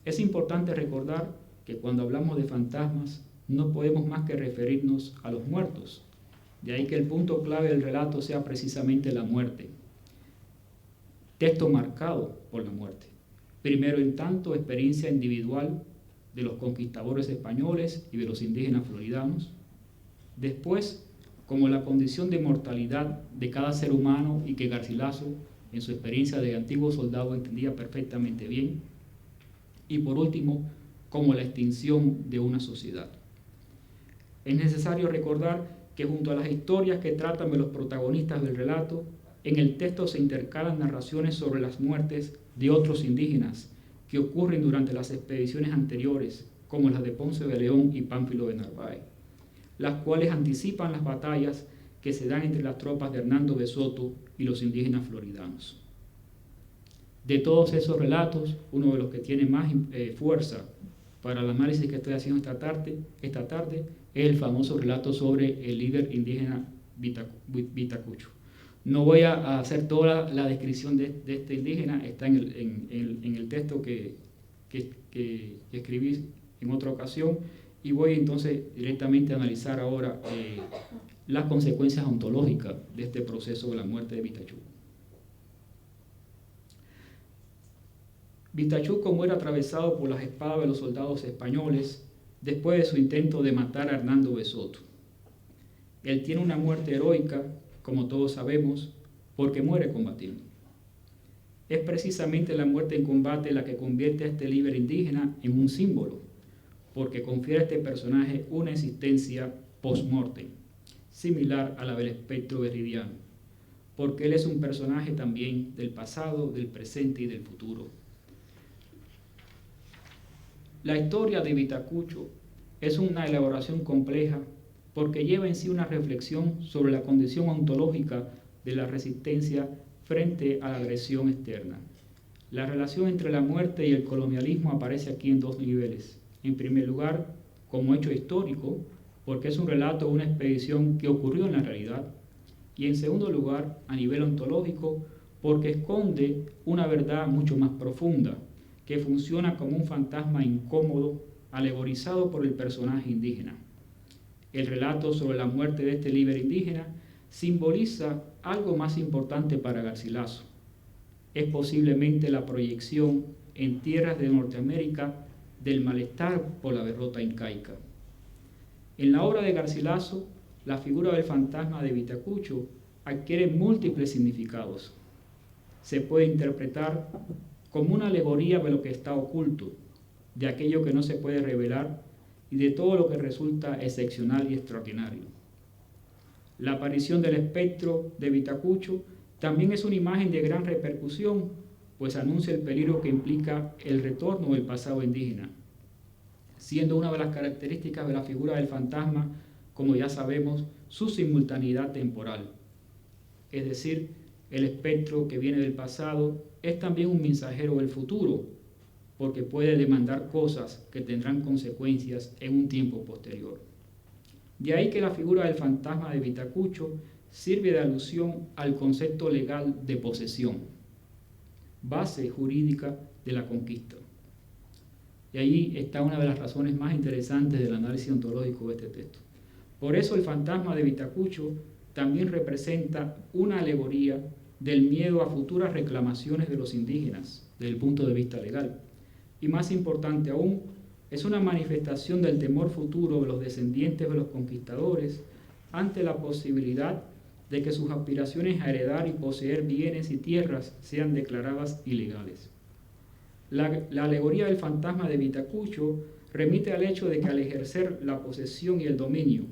Es importante recordar que cuando hablamos de fantasmas no podemos más que referirnos a los muertos. De ahí que el punto clave del relato sea precisamente la muerte. Texto marcado por la muerte. Primero en tanto experiencia individual de los conquistadores españoles y de los indígenas floridanos. Después, como la condición de mortalidad de cada ser humano y que Garcilaso, en su experiencia de antiguo soldado, entendía perfectamente bien. Y por último, como la extinción de una sociedad. Es necesario recordar que junto a las historias que tratan de los protagonistas del relato, en el texto se intercalan narraciones sobre las muertes de otros indígenas que ocurren durante las expediciones anteriores, como las de Ponce de León y Pánfilo de Narváez, las cuales anticipan las batallas que se dan entre las tropas de Hernando de Soto y los indígenas floridanos. De todos esos relatos, uno de los que tiene más fuerza para el análisis que estoy haciendo esta tarde es el famoso relato sobre el líder indígena Vitacucho. No voy a hacer toda la descripción de este indígena, está en el texto que escribí en otra ocasión, y voy entonces directamente a analizar ahora las consecuencias ontológicas de este proceso de la muerte de Vitachuco. Vitachuco muere atravesado por las espadas de los soldados españoles después de su intento de matar a Hernando de Soto. Él tiene una muerte heroica, como todos sabemos, porque muere combatiendo. Es precisamente la muerte en combate la que convierte a este líder indígena en un símbolo, porque confiere a este personaje una existencia post-mortem, similar a la del espectro berridiano, porque él es un personaje también del pasado, del presente y del futuro. La historia de Vitacucho es una elaboración compleja porque lleva en sí una reflexión sobre la condición ontológica de la resistencia frente a la agresión externa. La relación entre la muerte y el colonialismo aparece aquí en dos niveles. En primer lugar, como hecho histórico, porque es un relato de una expedición que ocurrió en la realidad, y en segundo lugar, a nivel ontológico, porque esconde una verdad mucho más profunda, que funciona como un fantasma incómodo, alegorizado por el personaje indígena. El relato sobre la muerte de este líder indígena simboliza algo más importante para Garcilaso. Es posiblemente la proyección en tierras de Norteamérica del malestar por la derrota incaica. En la obra de Garcilaso, la figura del fantasma de Vitacucho adquiere múltiples significados. Se puede interpretar como una alegoría de lo que está oculto, de aquello que no se puede revelar y de todo lo que resulta excepcional y extraordinario. La aparición del espectro de Vitacucho también es una imagen de gran repercusión, pues anuncia el peligro que implica el retorno del pasado indígena, siendo una de las características de la figura del fantasma, como ya sabemos, su simultaneidad temporal. Es decir, el espectro que viene del pasado es también un mensajero del futuro, porque puede demandar cosas que tendrán consecuencias en un tiempo posterior. De ahí que la figura del fantasma de Vitacucho sirve de alusión al concepto legal de posesión, base jurídica de la conquista. Y ahí está una de las razones más interesantes del análisis ontológico de este texto. Por eso el fantasma de Vitacucho también representa una alegoría del miedo a futuras reclamaciones de los indígenas desde el punto de vista legal. Y más importante aún, es una manifestación del temor futuro de los descendientes de los conquistadores ante la posibilidad de que sus aspiraciones a heredar y poseer bienes y tierras sean declaradas ilegales. La alegoría del fantasma de Vitacucho remite al hecho de que al ejercer la posesión y el dominio,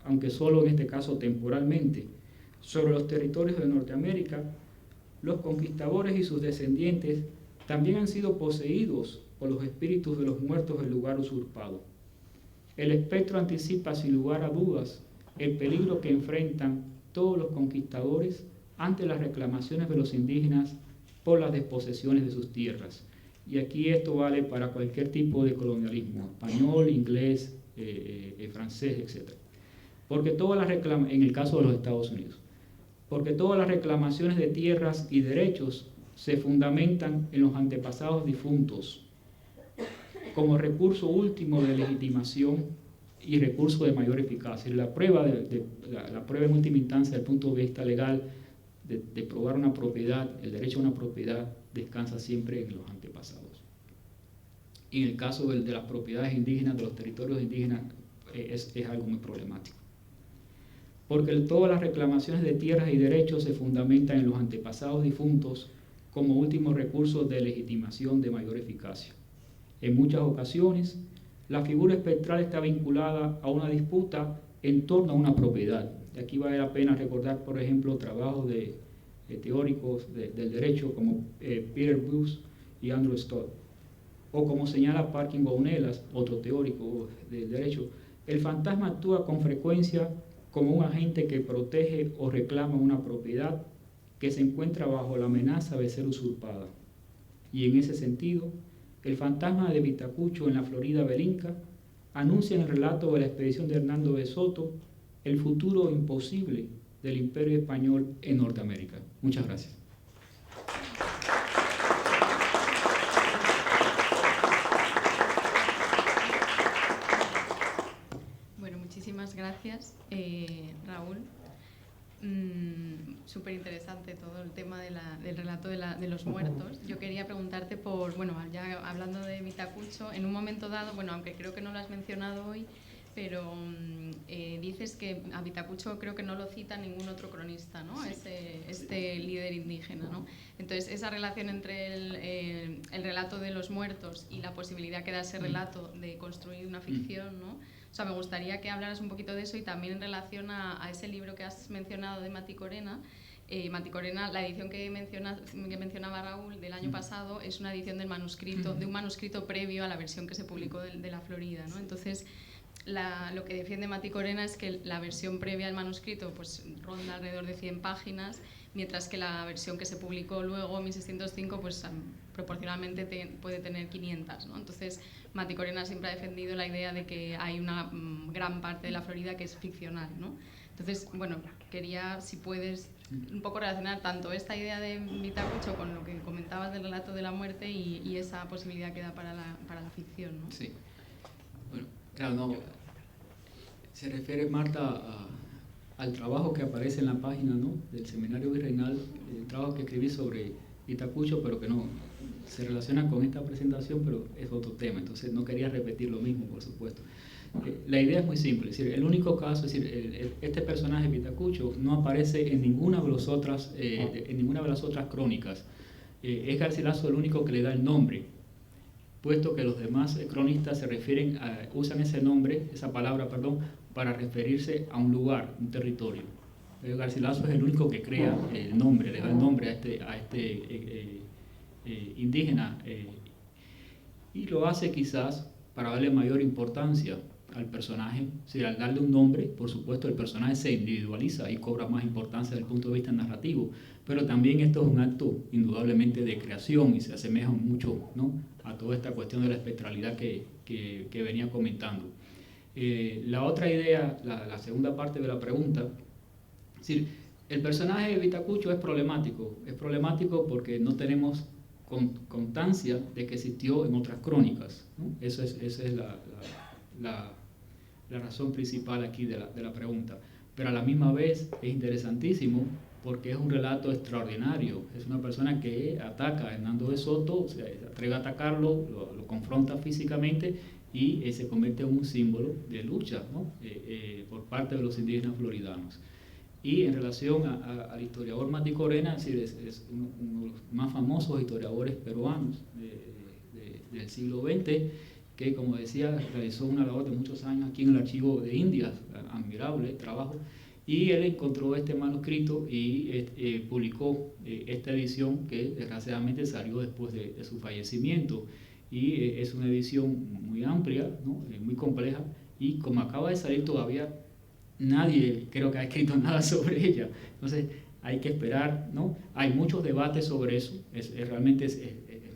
aunque solo en este caso temporalmente, sobre los territorios de Norteamérica, los conquistadores y sus descendientes también han sido poseídos por los espíritus de los muertos del lugar usurpado. El espectro anticipa sin lugar a dudas el peligro que enfrentan todos los conquistadores ante las reclamaciones de los indígenas por las desposesiones de sus tierras. Y aquí esto vale para cualquier tipo de colonialismo, español, inglés, francés, etc. Porque todas las en el caso de los Estados Unidos, porque todas las reclamaciones de tierras y derechos se fundamentan en los antepasados difuntos como recurso último de legitimación y recurso de mayor eficacia. La prueba en última instancia, desde el punto de vista legal, de probar una propiedad, el derecho a una propiedad, descansa siempre en los antepasados. Y en el caso de las propiedades indígenas, de los territorios indígenas, es algo muy problemático. Porque todas las reclamaciones de tierras y derechos se fundamentan en los antepasados difuntos como último recurso de legitimación de mayor eficacia. En muchas ocasiones, la figura espectral está vinculada a una disputa en torno a una propiedad. Y aquí vale la pena recordar, por ejemplo, trabajos de teóricos del derecho como Peter Bruce y Andrew Stott. O como señala Parkin Baunelas, otro teórico del derecho, el fantasma actúa con frecuencia como un agente que protege o reclama una propiedad que se encuentra bajo la amenaza de ser usurpada. Y en ese sentido, el fantasma de Vitacucho en la Florida Belinca anuncia en el relato de la expedición de Hernando de Soto el futuro imposible del Imperio Español en Norteamérica. Muchas gracias. Bueno, muchísimas gracias, Raúl. Súper interesante todo el tema del relato de los muertos. Yo quería preguntarte por, bueno, ya hablando de Vitacucho, en un momento dado, bueno, aunque creo que no lo has mencionado hoy, pero dices que a Vitacucho creo que no lo cita ningún otro cronista, ¿no? Este líder indígena, ¿no? Entonces, esa relación entre el relato de los muertos y la posibilidad que da ese relato de construir una ficción, ¿no? O sea, me gustaría que hablaras un poquito de eso y también en relación a ese libro que has mencionado de Mati Corena. Mati Corena, la edición que mencionaba Raúl del año pasado es una edición del manuscrito, de un manuscrito previo a la versión que se publicó de la Florida, ¿no? Entonces, lo que defiende Mati Corena es que la versión previa al manuscrito pues, ronda alrededor de 100 páginas, mientras que la versión que se publicó luego, 1605, pues proporcionalmente puede tener 500, ¿no? Entonces, Mati Corena siempre ha defendido la idea de que hay una gran parte de la Florida que es ficcional, ¿no? Entonces, bueno, quería, si puedes, un poco relacionar tanto esta idea de Vitacucho con lo que comentabas del relato de la muerte y esa posibilidad que da para la ficción, ¿no? Sí. Bueno, claro, no. Se refiere, Marta, al trabajo que aparece en la página, ¿no?, del Seminario Virreinal, el trabajo que escribí sobre Vitacucho, pero que no se relaciona con esta presentación, pero es otro tema, entonces no quería repetir lo mismo, por supuesto. La idea es muy simple, es decir, el único caso, es decir, este personaje Vitacucho no aparece en ninguna de las otras, crónicas. Es Garcilaso el único que le da el nombre, puesto que los demás cronistas usan ese nombre, esa palabra, perdón, para referirse a un lugar, un territorio. Garcilaso es el único que crea el nombre, le da el nombre a este indígena, y lo hace quizás para darle mayor importancia al personaje. Si al darle un nombre, por supuesto, el personaje se individualiza y cobra más importancia desde el punto de vista narrativo, pero también esto es un acto indudablemente de creación y se asemeja mucho, ¿no?, a toda esta cuestión de la espectralidad que venía comentando. La otra idea, la segunda parte de la pregunta, es decir, el personaje de Vitacucho es problemático porque no tenemos constancia de que existió en otras crónicas, ¿no? Esa es la razón principal aquí de la pregunta. Pero a la misma vez es interesantísimo porque es un relato extraordinario. Es una persona que ataca a Hernando de Soto, se atreve a atacarlo, lo confronta físicamente y se convierte en un símbolo de lucha, ¿no?, por parte de los indígenas floridanos. Y en relación al historiador Mati Corena, es uno de los más famosos historiadores peruanos del siglo XX, que, como decía, realizó una labor de muchos años aquí en el Archivo de Indias, admirable trabajo, y él encontró este manuscrito y publicó esta edición que desgraciadamente salió después de su fallecimiento, y es una edición muy amplia, ¿no?, muy compleja, y como acaba de salir todavía nadie creo que ha escrito nada sobre ella, entonces hay que esperar, ¿no? Hay muchos debates sobre eso, realmente es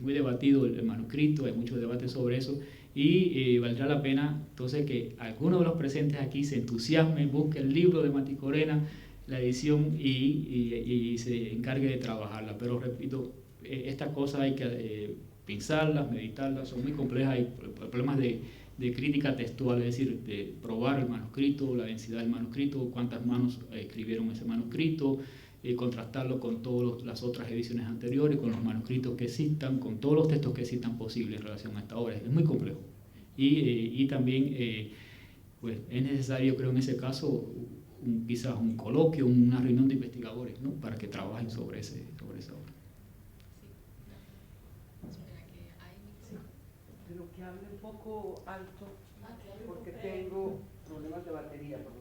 muy debatido el manuscrito, hay muchos debates sobre eso, y valdrá la pena entonces que alguno de los presentes aquí se entusiasme, busque el libro de Mati Corena, la edición, y se encargue de trabajarla. Pero repito, estas cosas hay que pensarlas, meditarlas, son muy complejas, hay problemas de crítica textual, es decir, de probar el manuscrito, la densidad del manuscrito, cuántas manos escribieron ese manuscrito, contrastarlo con todas las otras ediciones anteriores, con los manuscritos que existan, con todos los textos que existan posibles en relación a esta obra. Es muy complejo. Y también pues es necesario, creo, en ese caso, quizás un coloquio, una reunión de investigadores, ¿no?, para que trabajen sobre esa obra. Pero que hable un poco alto, porque tengo problemas de batería, por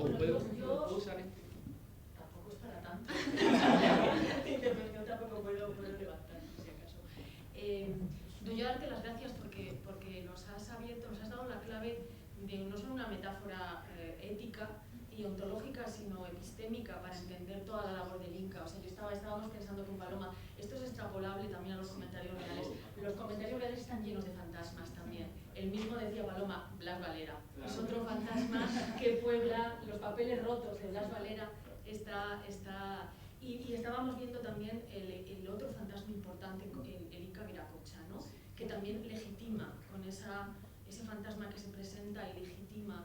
lo menos. ¿Puedo usar este? Tampoco es para tanto. Yo tampoco puedo levantar, si acaso. Yo darte las gracias porque nos has dado la clave de no solo una metáfora ética y ontológica, sino epistémica para entender toda la labor del Inca. O sea, estábamos pensando con Paloma, esto es extrapolable también a los comentarios reales. Los comentarios reales están llenos de fantasmas también. El mismo decía Paloma, Blas Valera. Es otro fantasma que puebla los papeles rotos de Blas Valera. Y estábamos viendo también el otro fantasma importante, el Inca Viracocha, ¿no?, que también legitima con ese fantasma que se presenta y legitima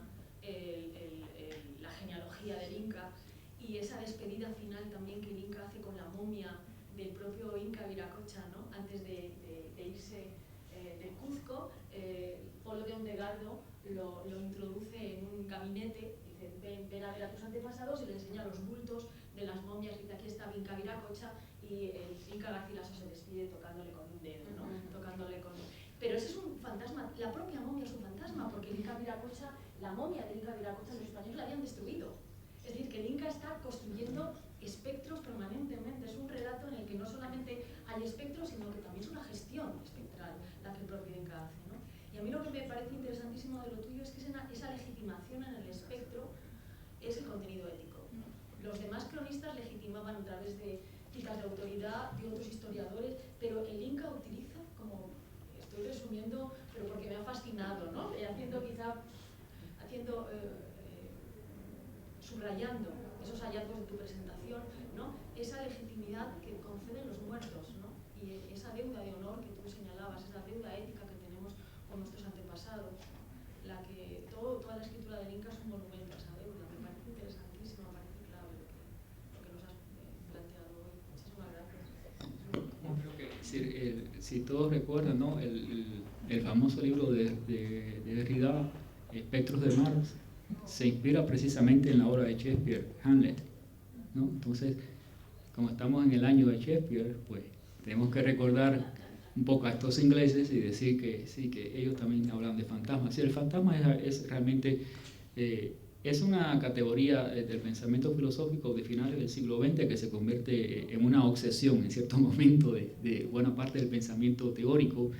la genealogía del Inca, y esa despedida final también que el Inca hace con la momia del propio Inca Viracocha, ¿no?, antes de irse de Cuzco. Polo de Ondegardo lo introduce en un gabinete, dice, ven a ver a tus antepasados, y le enseña los bultos de las momias, dice, aquí está Inca Viracocha, y el Inca Garcilaso se despide tocándole con un dedo, ¿no?, Pero ese es un fantasma, la propia momia es un fantasma, porque el Inca Viracocha, la momia del Inca Viracocha, los españoles la habían destruido. Es decir, que el Inca está construyendo espectros permanentemente. Es un relato en el que no solamente hay espectros, sino que también es una gestión espectral la que el propio Inca hace, ¿no? Y Y a mí lo que me parece interesantísimo de lo tuyo es que esa legitimación en el espectro es el contenido ético. Los demás cronistas legitimaban a través de citas de autoridad, de otros historiadores, pero el Inca utiliza, como estoy resumiendo, pero porque me ha fascinado, ¿no? Subrayando esos hallazgos de tu presentación, ¿no? Esa legitimidad que conceden los muertos, ¿no? Y esa deuda de honor que tú señalabas, esa deuda ética que tenemos con nuestros antepasados, la que toda la escritura del Inca es un monumento a esa deuda. Me parece interesantísimo, me parece clave lo que nos has planteado hoy. Muchísimas gracias. Creo que si todos recuerdan, ¿no? el famoso libro de Derrida, Espectros de Marx, se inspira precisamente en la obra de Shakespeare, Hamlet, ¿no? Entonces, como estamos en el año de Shakespeare, pues tenemos que recordar un poco a estos ingleses y decir que sí, que ellos también hablan de fantasmas. Sí, el fantasma es realmente es una categoría del pensamiento filosófico de finales del siglo XX que se convierte en una obsesión en cierto momento de buena parte del pensamiento teórico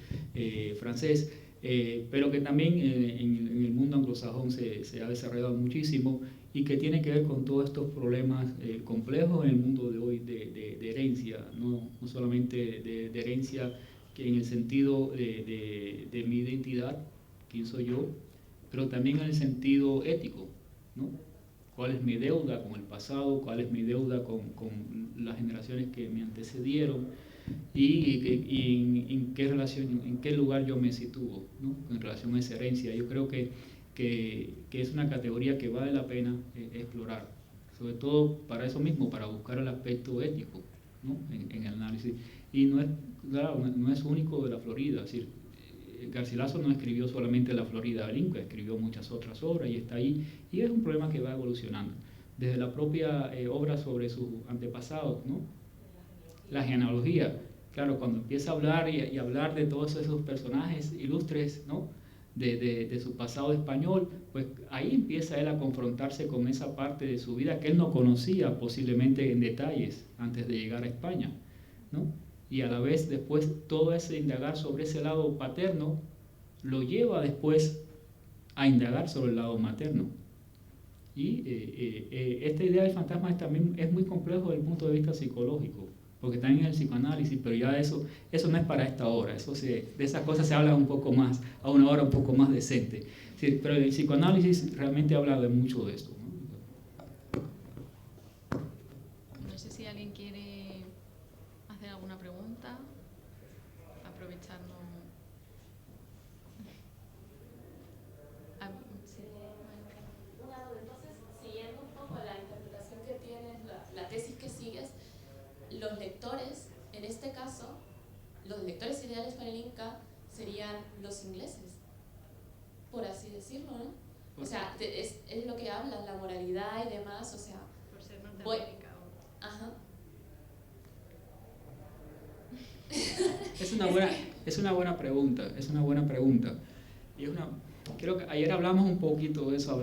francés. Pero que también en el mundo anglosajón se ha desarrollado muchísimo y que tiene que ver con todos estos problemas complejos en el mundo de hoy de herencia, no solamente de herencia que en el sentido de mi identidad, quién soy yo, pero también en el sentido ético, ¿no? ¿Cuál es mi deuda con el pasado? ¿Cuál es mi deuda con las generaciones que me antecedieron? Y en qué relación, en qué lugar yo me sitúo, ¿no? En relación a esa herencia. Yo creo que es una categoría que vale la pena explorar, sobre todo para eso mismo, para buscar el aspecto ético, ¿no? en el análisis. Y no es único de la Florida, es decir, Garcilaso no escribió solamente La Florida del Inca, escribió muchas otras obras y está ahí, y es un problema que va evolucionando. Desde la propia obra sobre sus antepasados, ¿no? La genealogía, claro, cuando empieza a hablar y hablar de todos esos personajes ilustres, ¿no? de su pasado español, pues ahí empieza él a confrontarse con esa parte de su vida que él no conocía posiblemente en detalles antes de llegar a España, ¿no? Y a la vez después todo ese indagar sobre ese lado paterno lo lleva después a indagar sobre el lado materno. Y esta idea del fantasma también es muy complejo desde el punto de vista psicológico, porque también en el psicoanálisis, pero ya eso no es para esta hora, de esas cosas se habla un poco más, a una hora un poco más decente. Sí, pero el psicoanálisis realmente habla de mucho de esto, ¿no? No sé si alguien quiere hacer alguna pregunta, aprovechando. Sí. Una duda, entonces, siguiendo un poco la interpretación que tienes, la tesis que sigues, los lectores, en este caso, los lectores ideales para el Inca serían los ingleses, por así decirlo, ¿no? O sea, es lo que hablas, la moralidad y demás, o sea... Por ser Norteamérica. Ajá. Es una buena pregunta. Y creo que ayer hablamos un poquito de eso,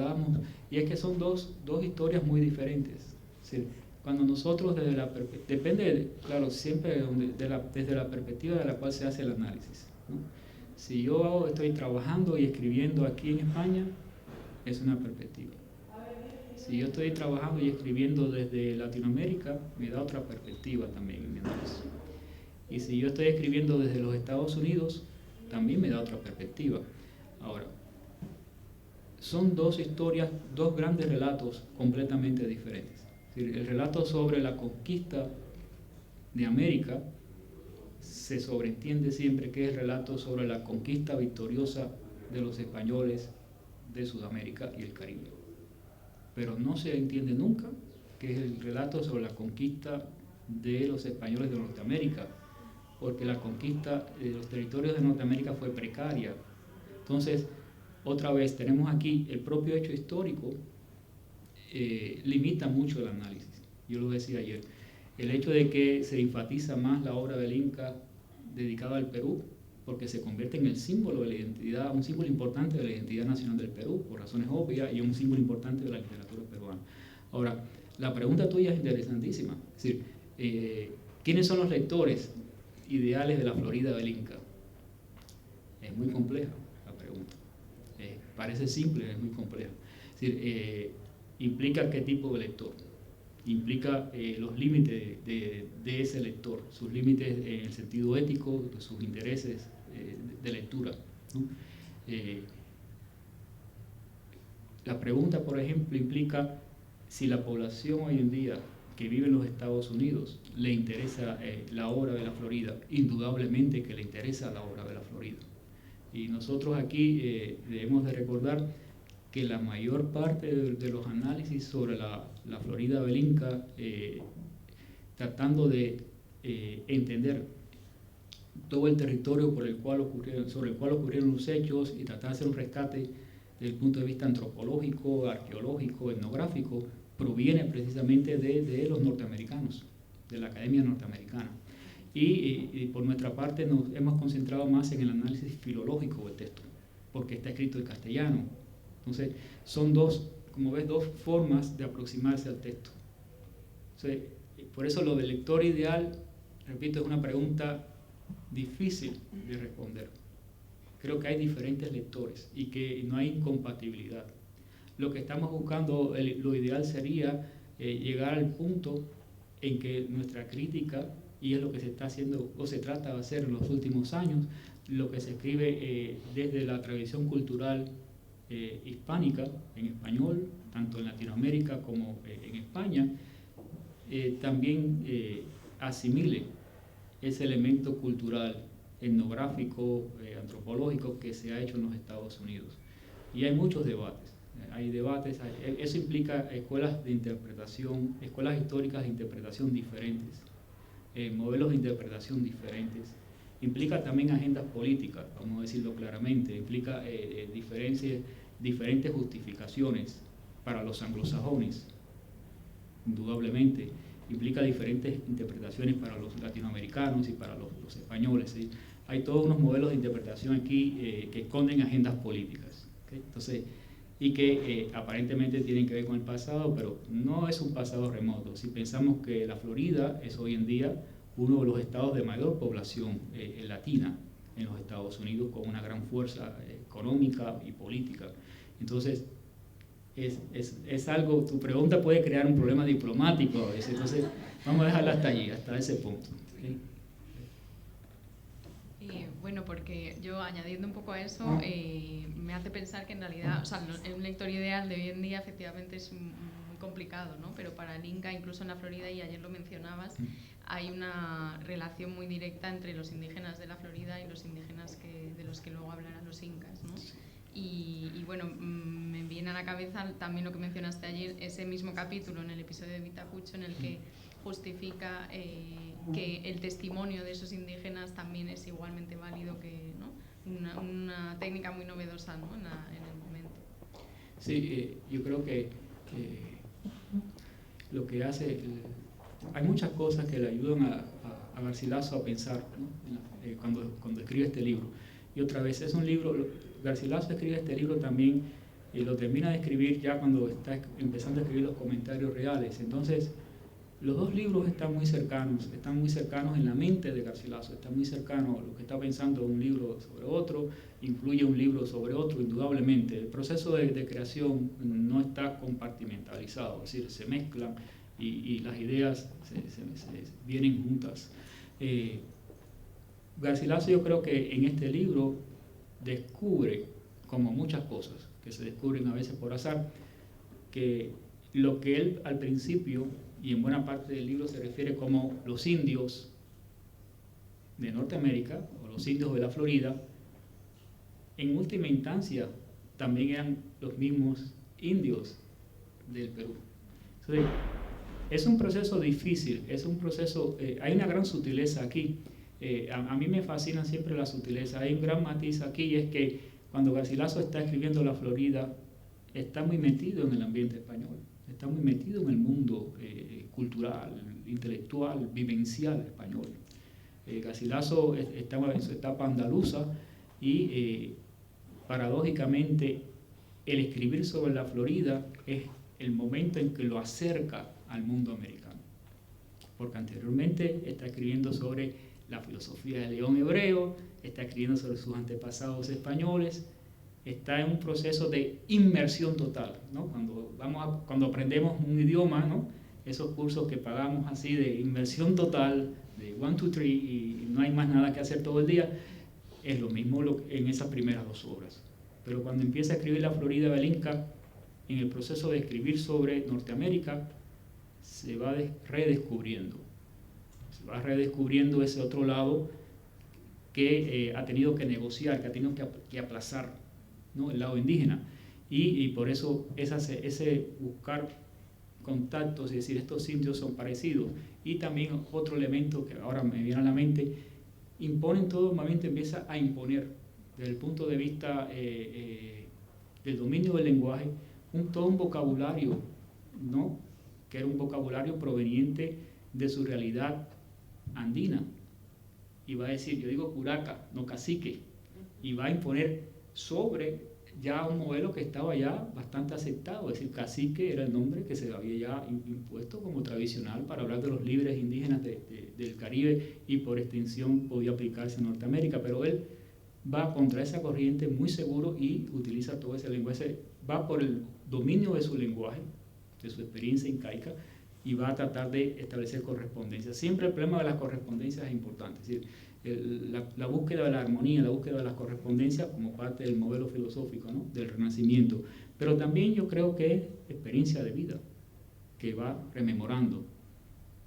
y es que son dos historias muy diferentes. Es decir, cuando nosotros depende, claro, siempre desde la perspectiva de la cual se hace el análisis, ¿no? Si yo estoy trabajando y escribiendo aquí en España, es una perspectiva. Si yo estoy trabajando y escribiendo desde Latinoamérica, me da otra perspectiva también en mi análisis. Y si yo estoy escribiendo desde los Estados Unidos, también me da otra perspectiva. Ahora, son dos historias, dos grandes relatos completamente diferentes. El relato sobre la conquista de América se sobreentiende siempre que es el relato sobre la conquista victoriosa de los españoles de Sudamérica y el Caribe. Pero no se entiende nunca que es el relato sobre la conquista de los españoles de Norteamérica, porque la conquista de los territorios de Norteamérica fue precaria. Entonces, otra vez, tenemos aquí el propio hecho histórico limita mucho el análisis. Yo lo decía ayer, el hecho de que se enfatiza más la obra del Inca dedicada al Perú, porque se convierte en el símbolo de la identidad, un símbolo importante de la identidad nacional del Perú, por razones obvias, y un símbolo importante de la literatura peruana. Ahora, la pregunta tuya es interesantísima, es decir, ¿quiénes son los lectores ideales de la Florida del Inca? Es muy compleja la pregunta. parece simple, es muy compleja. Es decir, implica qué tipo de lector, implica los límites de ese lector, sus límites en el sentido ético, sus intereses de lectura, ¿no? La pregunta, por ejemplo, implica si la población hoy en día que vive en los Estados Unidos le interesa la obra de la Florida. Indudablemente que le interesa la obra de la Florida. Y nosotros aquí debemos de recordar que la mayor parte de los análisis sobre la Florida Belinca, tratando de entender todo el territorio sobre el cual ocurrieron los hechos y tratar de hacer un rescate desde el punto de vista antropológico, arqueológico, etnográfico, proviene precisamente de los norteamericanos, de la Academia Norteamericana. Y por nuestra parte nos hemos concentrado más en el análisis filológico del texto, porque está escrito en castellano. Entonces, son dos formas de aproximarse al texto. Entonces, por eso lo del lector ideal, repito, es una pregunta difícil de responder. Creo que hay diferentes lectores y que no hay incompatibilidad. Lo que estamos buscando, lo ideal sería llegar al punto en que nuestra crítica, y es lo que se está haciendo o se trata de hacer en los últimos años, lo que se escribe desde la tradición cultural hispánica, en español, tanto en Latinoamérica como en España, también asimile ese elemento cultural, etnográfico, antropológico que se ha hecho en los Estados Unidos. Y hay muchos debates. Eso implica escuelas de interpretación, escuelas históricas de interpretación diferentes, modelos de interpretación diferentes. Implica también agendas políticas, vamos a decirlo claramente, implica diferentes justificaciones para los anglosajones, indudablemente. Implica diferentes interpretaciones para los latinoamericanos y para los españoles, ¿sí? Hay todos unos modelos de interpretación aquí que esconden agendas políticas, ¿okay? Entonces, y que aparentemente tienen que ver con el pasado, pero no es un pasado remoto. Si pensamos que la Florida es hoy en día uno de los estados de mayor población latina en los Estados Unidos, con una gran fuerza económica y política. Entonces, es algo, tu pregunta puede crear un problema diplomático a veces, entonces vamos a dejarla hasta allí, hasta ese punto. ¿Okay? Bueno, porque yo añadiendo un poco a eso, me hace pensar que en realidad, o sea, un lector ideal de hoy en día efectivamente es muy complicado, ¿no? Pero para el Inca, incluso en la Florida, y ayer lo mencionabas, hay una relación muy directa entre los indígenas de la Florida y los indígenas de los que luego hablarán los incas, ¿no? Y bueno, me viene a la cabeza también lo que mencionaste ayer, ese mismo capítulo en el episodio de Vitacucho en el que justifica que el testimonio de esos indígenas también es igualmente válido que, ¿no? Una técnica muy novedosa, ¿no? en el momento. Sí, yo creo que lo que hace, hay muchas cosas que le ayudan a Garcilaso a pensar, ¿no? cuando escribe este libro. Y otra vez, es un libro, Garcilaso escribe este libro también, lo termina de escribir ya cuando está empezando a escribir los comentarios reales. Entonces, los dos libros están muy cercanos en la mente de Garcilaso, están muy cercanos. Lo que está pensando un libro sobre otro, influye un libro sobre otro, indudablemente. El proceso de creación no está compartimentalizado, es decir, se mezclan y las ideas se vienen juntas. Garcilaso, yo creo que en este libro descubre, como muchas cosas que se descubren a veces por azar, que lo que él al principio y en buena parte del libro se refiere como los indios de Norteamérica o los indios de la Florida, en última instancia también eran los mismos indios del Perú. Entonces, es un proceso difícil, es un proceso, hay una gran sutileza aquí. A mí me fascina siempre la sutileza. Hay un gran matiz aquí, y es que cuando Garcilaso está escribiendo La Florida, está muy metido en el ambiente español, está muy metido en el mundo cultural, intelectual, vivencial español. Garcilaso estaba en su etapa andaluza y paradójicamente el escribir sobre la Florida es el momento en que lo acerca al mundo americano, porque anteriormente está escribiendo sobre la filosofía del león hebreo, está escribiendo sobre sus antepasados españoles, está en un proceso de inmersión total, ¿no? Cuando aprendemos un idioma, ¿no? Esos cursos que pagamos así de inmersión total, de 1, 2, 3 y no hay más nada que hacer todo el día, es lo mismo en esas primeras 2 obras. Pero cuando empieza a escribir La Florida del Inca, en el proceso de escribir sobre Norteamérica, se va redescubriendo ese otro lado que ha tenido que negociar, que ha tenido que aplazar, ¿no? El lado indígena. Y por eso ese buscar contactos, es decir, estos sitios son parecidos. Y también otro elemento que ahora me viene a la mente, imponen todo, normalmente empieza a imponer, desde el punto de vista del dominio del lenguaje, todo un vocabulario, ¿no? Que era un vocabulario proveniente de su realidad andina. Y va a decir, yo digo curaca, no cacique, y va a imponer sobre ya un modelo que estaba ya bastante aceptado, es decir, cacique era el nombre que se había ya impuesto como tradicional para hablar de los líderes indígenas del Caribe y por extensión podía aplicarse en Norteamérica, pero él va contra esa corriente muy seguro y utiliza todo ese lenguaje, va por el dominio de su lenguaje, de su experiencia incaica, y va a tratar de establecer correspondencia. Siempre el problema de las correspondencias es importante, es decir, la búsqueda de la armonía, la búsqueda de las correspondencias como parte del modelo filosófico, ¿no? Del Renacimiento. Pero también yo creo que es experiencia de vida, que va rememorando.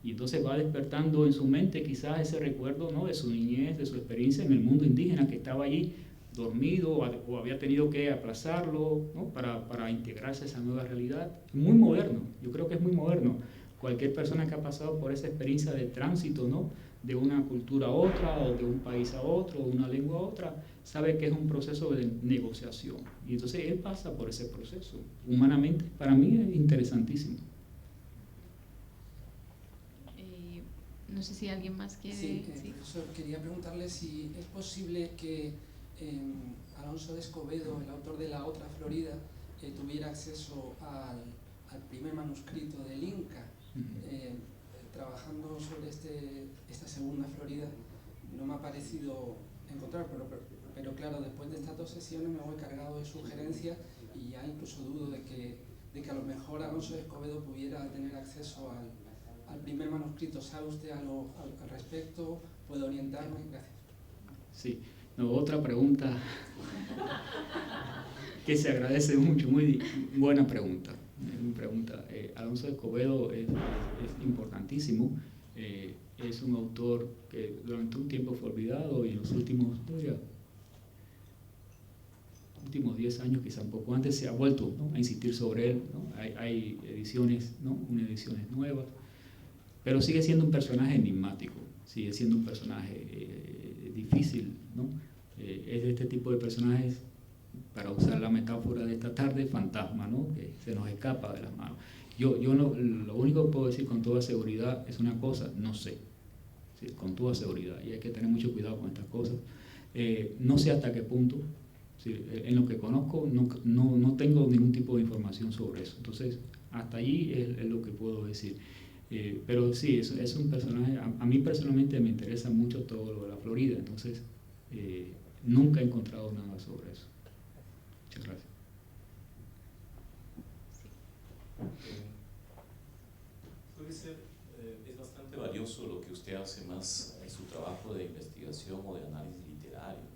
Y entonces va despertando en su mente quizás ese recuerdo, ¿no? De su niñez, de su experiencia en el mundo indígena, que estaba allí dormido o había tenido que aplazarlo, ¿no? para integrarse a esa nueva realidad. Muy moderno, yo creo que es muy moderno. Cualquier persona que ha pasado por esa experiencia de tránsito, ¿no? De una cultura a otra, o de un país a otro, o de una lengua a otra, sabe que es un proceso de negociación. Y entonces él pasa por ese proceso. Humanamente, para mí es interesantísimo. No sé si alguien más quiere... Sí, profesor, quería preguntarle si es posible que Alonso de Escobedo, el autor de La Otra Florida, tuviera acceso al primer manuscrito del Inca. Trabajando sobre esta segunda Florida no me ha parecido encontrar, pero claro, después de estas 2 sesiones me voy cargado de sugerencias y ya incluso dudo de que a lo mejor Alonso de Escobedo pudiera tener acceso al primer manuscrito. ¿Sabe usted algo al respecto? ¿Puede orientarme? Gracias. Sí, no, otra pregunta que se agradece mucho, muy buena pregunta. Alonso de Escobedo es importantísimo, es un autor que durante un tiempo fue olvidado y en los últimos 10 años, quizá un poco antes, se ha vuelto, ¿no? a insistir sobre él, ¿no? Hay ediciones, ¿no? ediciones nuevas, pero sigue siendo un personaje enigmático, sigue siendo un personaje difícil, ¿no? Es de este tipo de personajes, para usar la metáfora de esta tarde, fantasma, ¿no? Que se nos escapa de las manos. Yo no, lo único que puedo decir con toda seguridad es una cosa, no sé, ¿sí? Con toda seguridad, y hay que tener mucho cuidado con estas cosas. No sé hasta qué punto, ¿sí? En lo que conozco no tengo ningún tipo de información sobre eso, entonces hasta allí es lo que puedo decir. Pero sí, es un personaje, a mí personalmente me interesa mucho todo lo de la Florida, entonces nunca he encontrado nada sobre eso. Muchas gracias. Profesor, es bastante valioso lo que usted hace más en su trabajo de investigación o de análisis literario,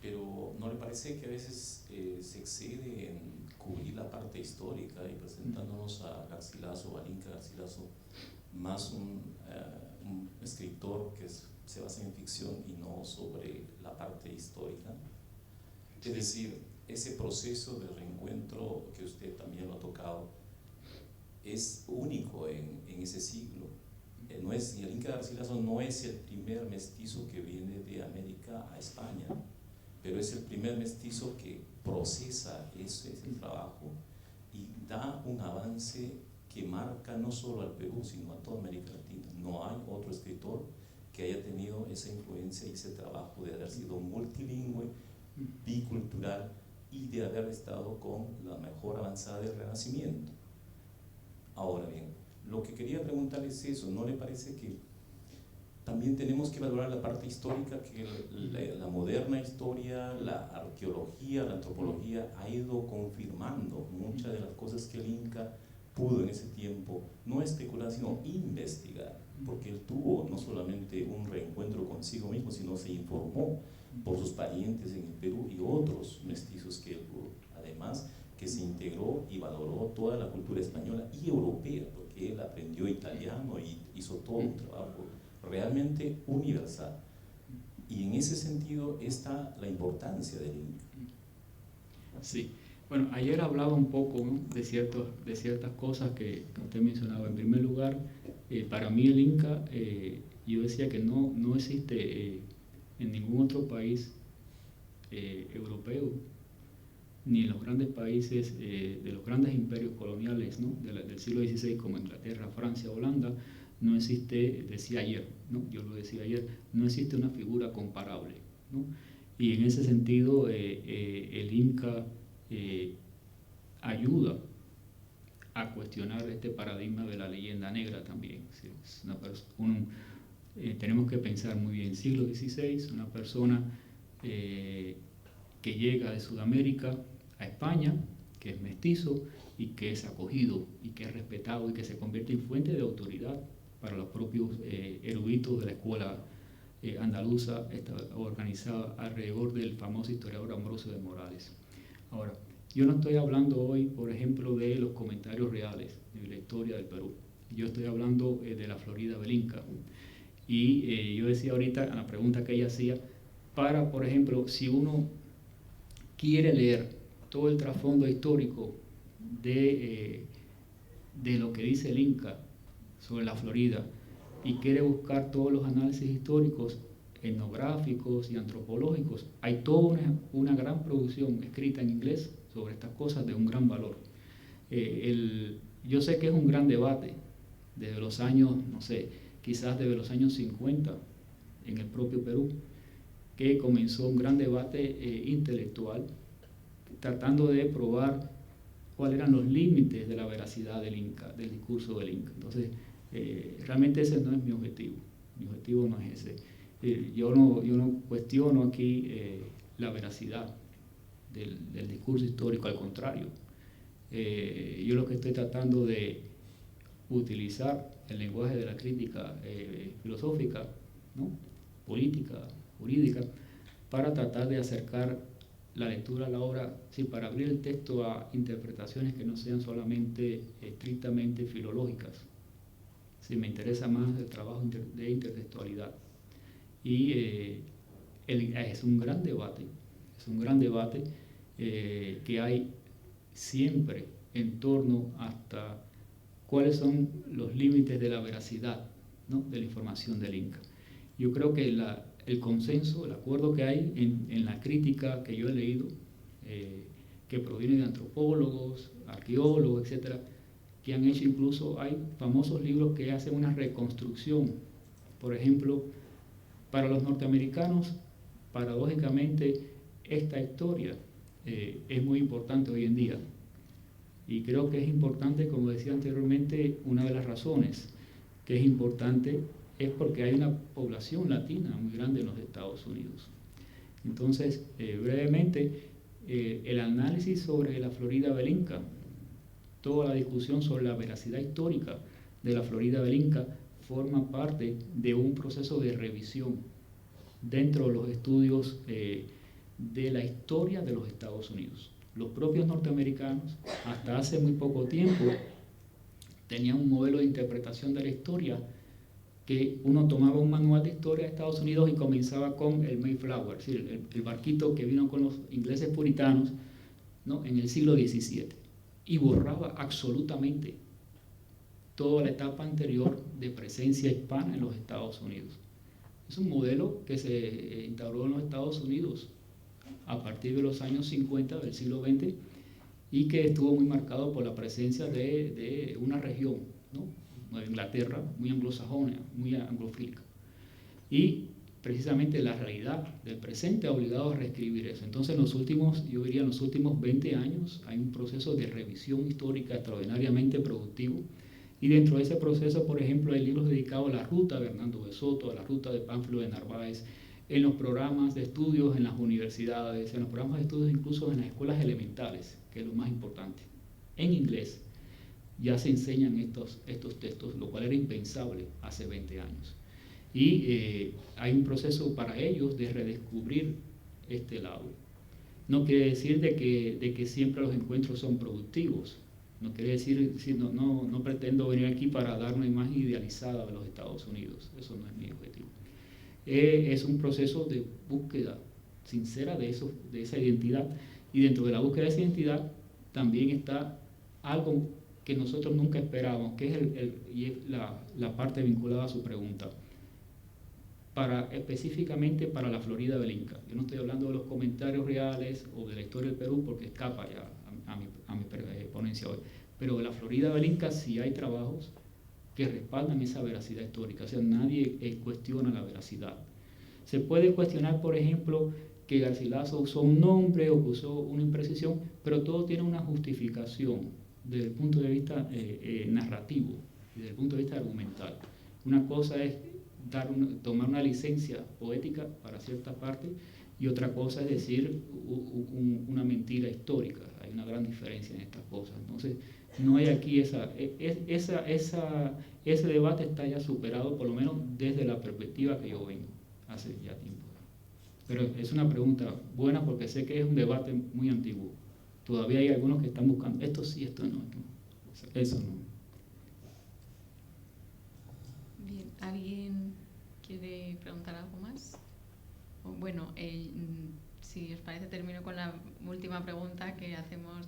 pero ¿no le parece que a veces se excede en cubrir la parte histórica y presentándonos a Garcilaso, al Inca Garcilaso, más un escritor que se basa en ficción y no sobre la parte histórica? Es decir, ese proceso de reencuentro que usted también lo ha tocado es único en ese siglo. El Inca Garcilaso no es el primer mestizo que viene de América a España, pero es el primer mestizo que procesa ese trabajo y da un avance que marca no solo al Perú, sino a toda América Latina. No hay otro escritor que haya tenido esa influencia y ese trabajo de haber sido multilingüe, bicultural y de haber estado con la mejor avanzada del Renacimiento. Ahora bien, lo que quería preguntarle es eso, ¿no le parece que también tenemos que valorar la parte histórica, que la moderna historia, la arqueología, la antropología ha ido confirmando muchas de las cosas que el Inca pudo en ese tiempo, no especular, sino investigar, porque él tuvo no solamente un reencuentro consigo mismo, sino se informó por sus parientes en el Perú y otros mestizos que él pudo. Además, que se integró y valoró toda la cultura española y europea, porque él aprendió italiano y hizo todo un trabajo realmente universal. Y en ese sentido está la importancia del Inca. Sí. Bueno, ayer hablaba un poco, ¿no?, de ciertas cosas que usted mencionaba. En primer lugar, para mí el Inca, yo decía que no existe en ningún otro país europeo, ni en los grandes países de los grandes imperios coloniales, ¿no?, del siglo XVI, como Inglaterra, Francia, Holanda, no existe, decía ayer, ¿no?, yo lo decía ayer, no existe una figura comparable, ¿no? Y en ese sentido el Inca ayuda a cuestionar este paradigma de la leyenda negra también. Tenemos que pensar muy bien, siglo XVI, una persona que llega de Sudamérica a España, que es mestizo y que es acogido y que es respetado y que se convierte en fuente de autoridad para los propios eruditos de la escuela andaluza, organizada alrededor del famoso historiador Ambrosio de Morales. Ahora, yo no estoy hablando hoy, por ejemplo, de los comentarios reales de la historia del Perú. Yo estoy hablando de la Florida del Inca. Y yo decía ahorita, a la pregunta que ella hacía, por ejemplo, si uno quiere leer todo el trasfondo histórico de lo que dice el Inca sobre la Florida y quiere buscar todos los análisis históricos, etnográficos y antropológicos, hay toda una gran producción escrita en inglés sobre estas cosas de un gran valor. Yo sé que es un gran debate desde los años, no sé, quizás desde los años 50 en el propio Perú, que comenzó un gran debate intelectual tratando de probar cuáles eran los límites de la veracidad del Inca, del discurso del Inca. Entonces, realmente ese no es mi objetivo. Mi objetivo no es ese. Yo no cuestiono aquí la veracidad del discurso histórico, al contrario. Yo lo que estoy tratando de utilizar el lenguaje de la crítica filosófica, ¿no?, política, jurídica, para tratar de acercar la lectura a la obra, sí, para abrir el texto a interpretaciones que no sean solamente estrictamente filológicas. Sí, me interesa más el trabajo de intertextualidad. Y es un gran debate que hay siempre en torno hasta cuáles son los límites de la veracidad, ¿no?, de la información del Inca. Yo creo que el consenso, el acuerdo que hay en la crítica que yo he leído, que proviene de antropólogos, arqueólogos, etcétera, que han hecho, incluso hay famosos libros que hacen una reconstrucción. Por ejemplo, para los norteamericanos, paradójicamente, esta historia es muy importante hoy en día. Y creo que es importante, como decía anteriormente, una de las razones que es importante es porque hay una población latina muy grande en los Estados Unidos. Entonces, brevemente, el análisis sobre la Florida del Inca, toda la discusión sobre la veracidad histórica de la Florida del Inca forma parte de un proceso de revisión dentro de los estudios de la historia de los Estados Unidos. Los propios norteamericanos, hasta hace muy poco tiempo, tenían un modelo de interpretación de la historia que uno tomaba un manual de historia de Estados Unidos y comenzaba con el Mayflower, es decir, el barquito que vino con los ingleses puritanos, ¿no?, en el siglo XVII, y borraba absolutamente toda la etapa anterior de presencia hispana en los Estados Unidos. Es un modelo que se instauró en los Estados Unidos a partir de los años 50 del siglo XX y que estuvo muy marcado por la presencia de una región, ¿no?, Nueva Inglaterra, muy anglosajona, muy anglofílica. Y precisamente la realidad del presente ha obligado a reescribir eso. Entonces, yo diría en los últimos 20 años hay un proceso de revisión histórica extraordinariamente productivo Y dentro de ese proceso, por ejemplo, hay libros dedicados a la ruta de Hernando de Soto, a la ruta de Pánfilo de Narváez, en los programas de estudios en las universidades, en los programas de estudios incluso en las escuelas elementales, que es lo más importante. En inglés ya se enseñan estos textos, lo cual era impensable hace 20 años. Y hay un proceso para ellos de redescubrir este lado. No quiere decir de que siempre los encuentros son productivos. No quiere decir, no pretendo venir aquí para dar una imagen idealizada de los Estados Unidos. Eso no es mi objetivo. Es un proceso de búsqueda sincera de esa identidad. Y dentro de la búsqueda de esa identidad también está algo que nosotros nunca esperábamos, que es la parte vinculada a su pregunta. Específicamente para la Florida del Inca. Yo no estoy hablando de los comentarios reales o de la historia del Perú porque escapa ya a mi ponencia hoy. Pero de la Florida del Inca sí hay trabajos que respaldan esa veracidad histórica. O sea, nadie cuestiona la veracidad. Se puede cuestionar, por ejemplo, que Garcilaso usó un nombre o que usó una imprecisión, pero todo tiene una justificación desde el punto de vista narrativo y desde el punto de vista argumental. Una cosa es tomar una licencia poética para cierta parte y otra cosa es decir una mentira histórica. Hay una gran diferencia en estas cosas. Entonces, no hay aquí ese debate está ya superado, por lo menos desde la perspectiva que yo vengo hace ya tiempo. Pero es una pregunta buena porque sé que es un debate muy antiguo. Todavía hay algunos que están buscando esto sí, esto no. Eso no. Bien, ¿alguien quiere preguntar algo más? Bueno, si os parece, termino con la última pregunta que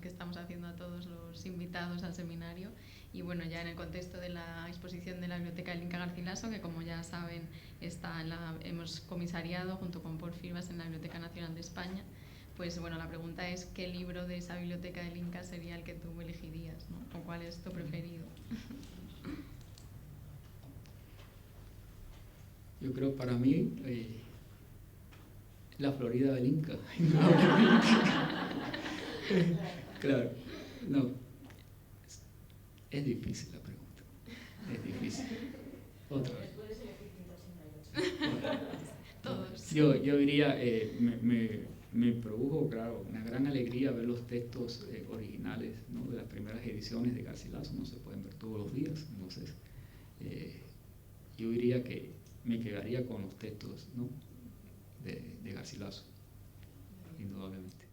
estamos haciendo a todos los invitados al seminario. Y bueno, ya en el contexto de la exposición de la Biblioteca del Inca Garcilaso, que como ya saben, hemos comisariado junto con Paul Firmas en la Biblioteca Nacional de España. Pues bueno, la pregunta es ¿qué libro de esa Biblioteca del Inca sería el que tú elegirías, ¿no? ¿O cuál es tu preferido? Yo creo para mí la Florida del Inca. Claro, no. Es difícil la pregunta. Es difícil. Otra vez. Puedes elegir 158. Todos. Yo diría, me produjo, claro, una gran alegría ver los textos originales, ¿no? De las primeras ediciones de Garcilaso. No se pueden ver todos los días. Entonces, yo diría que me quedaría con los textos, ¿no? de Garcilaso, indudablemente.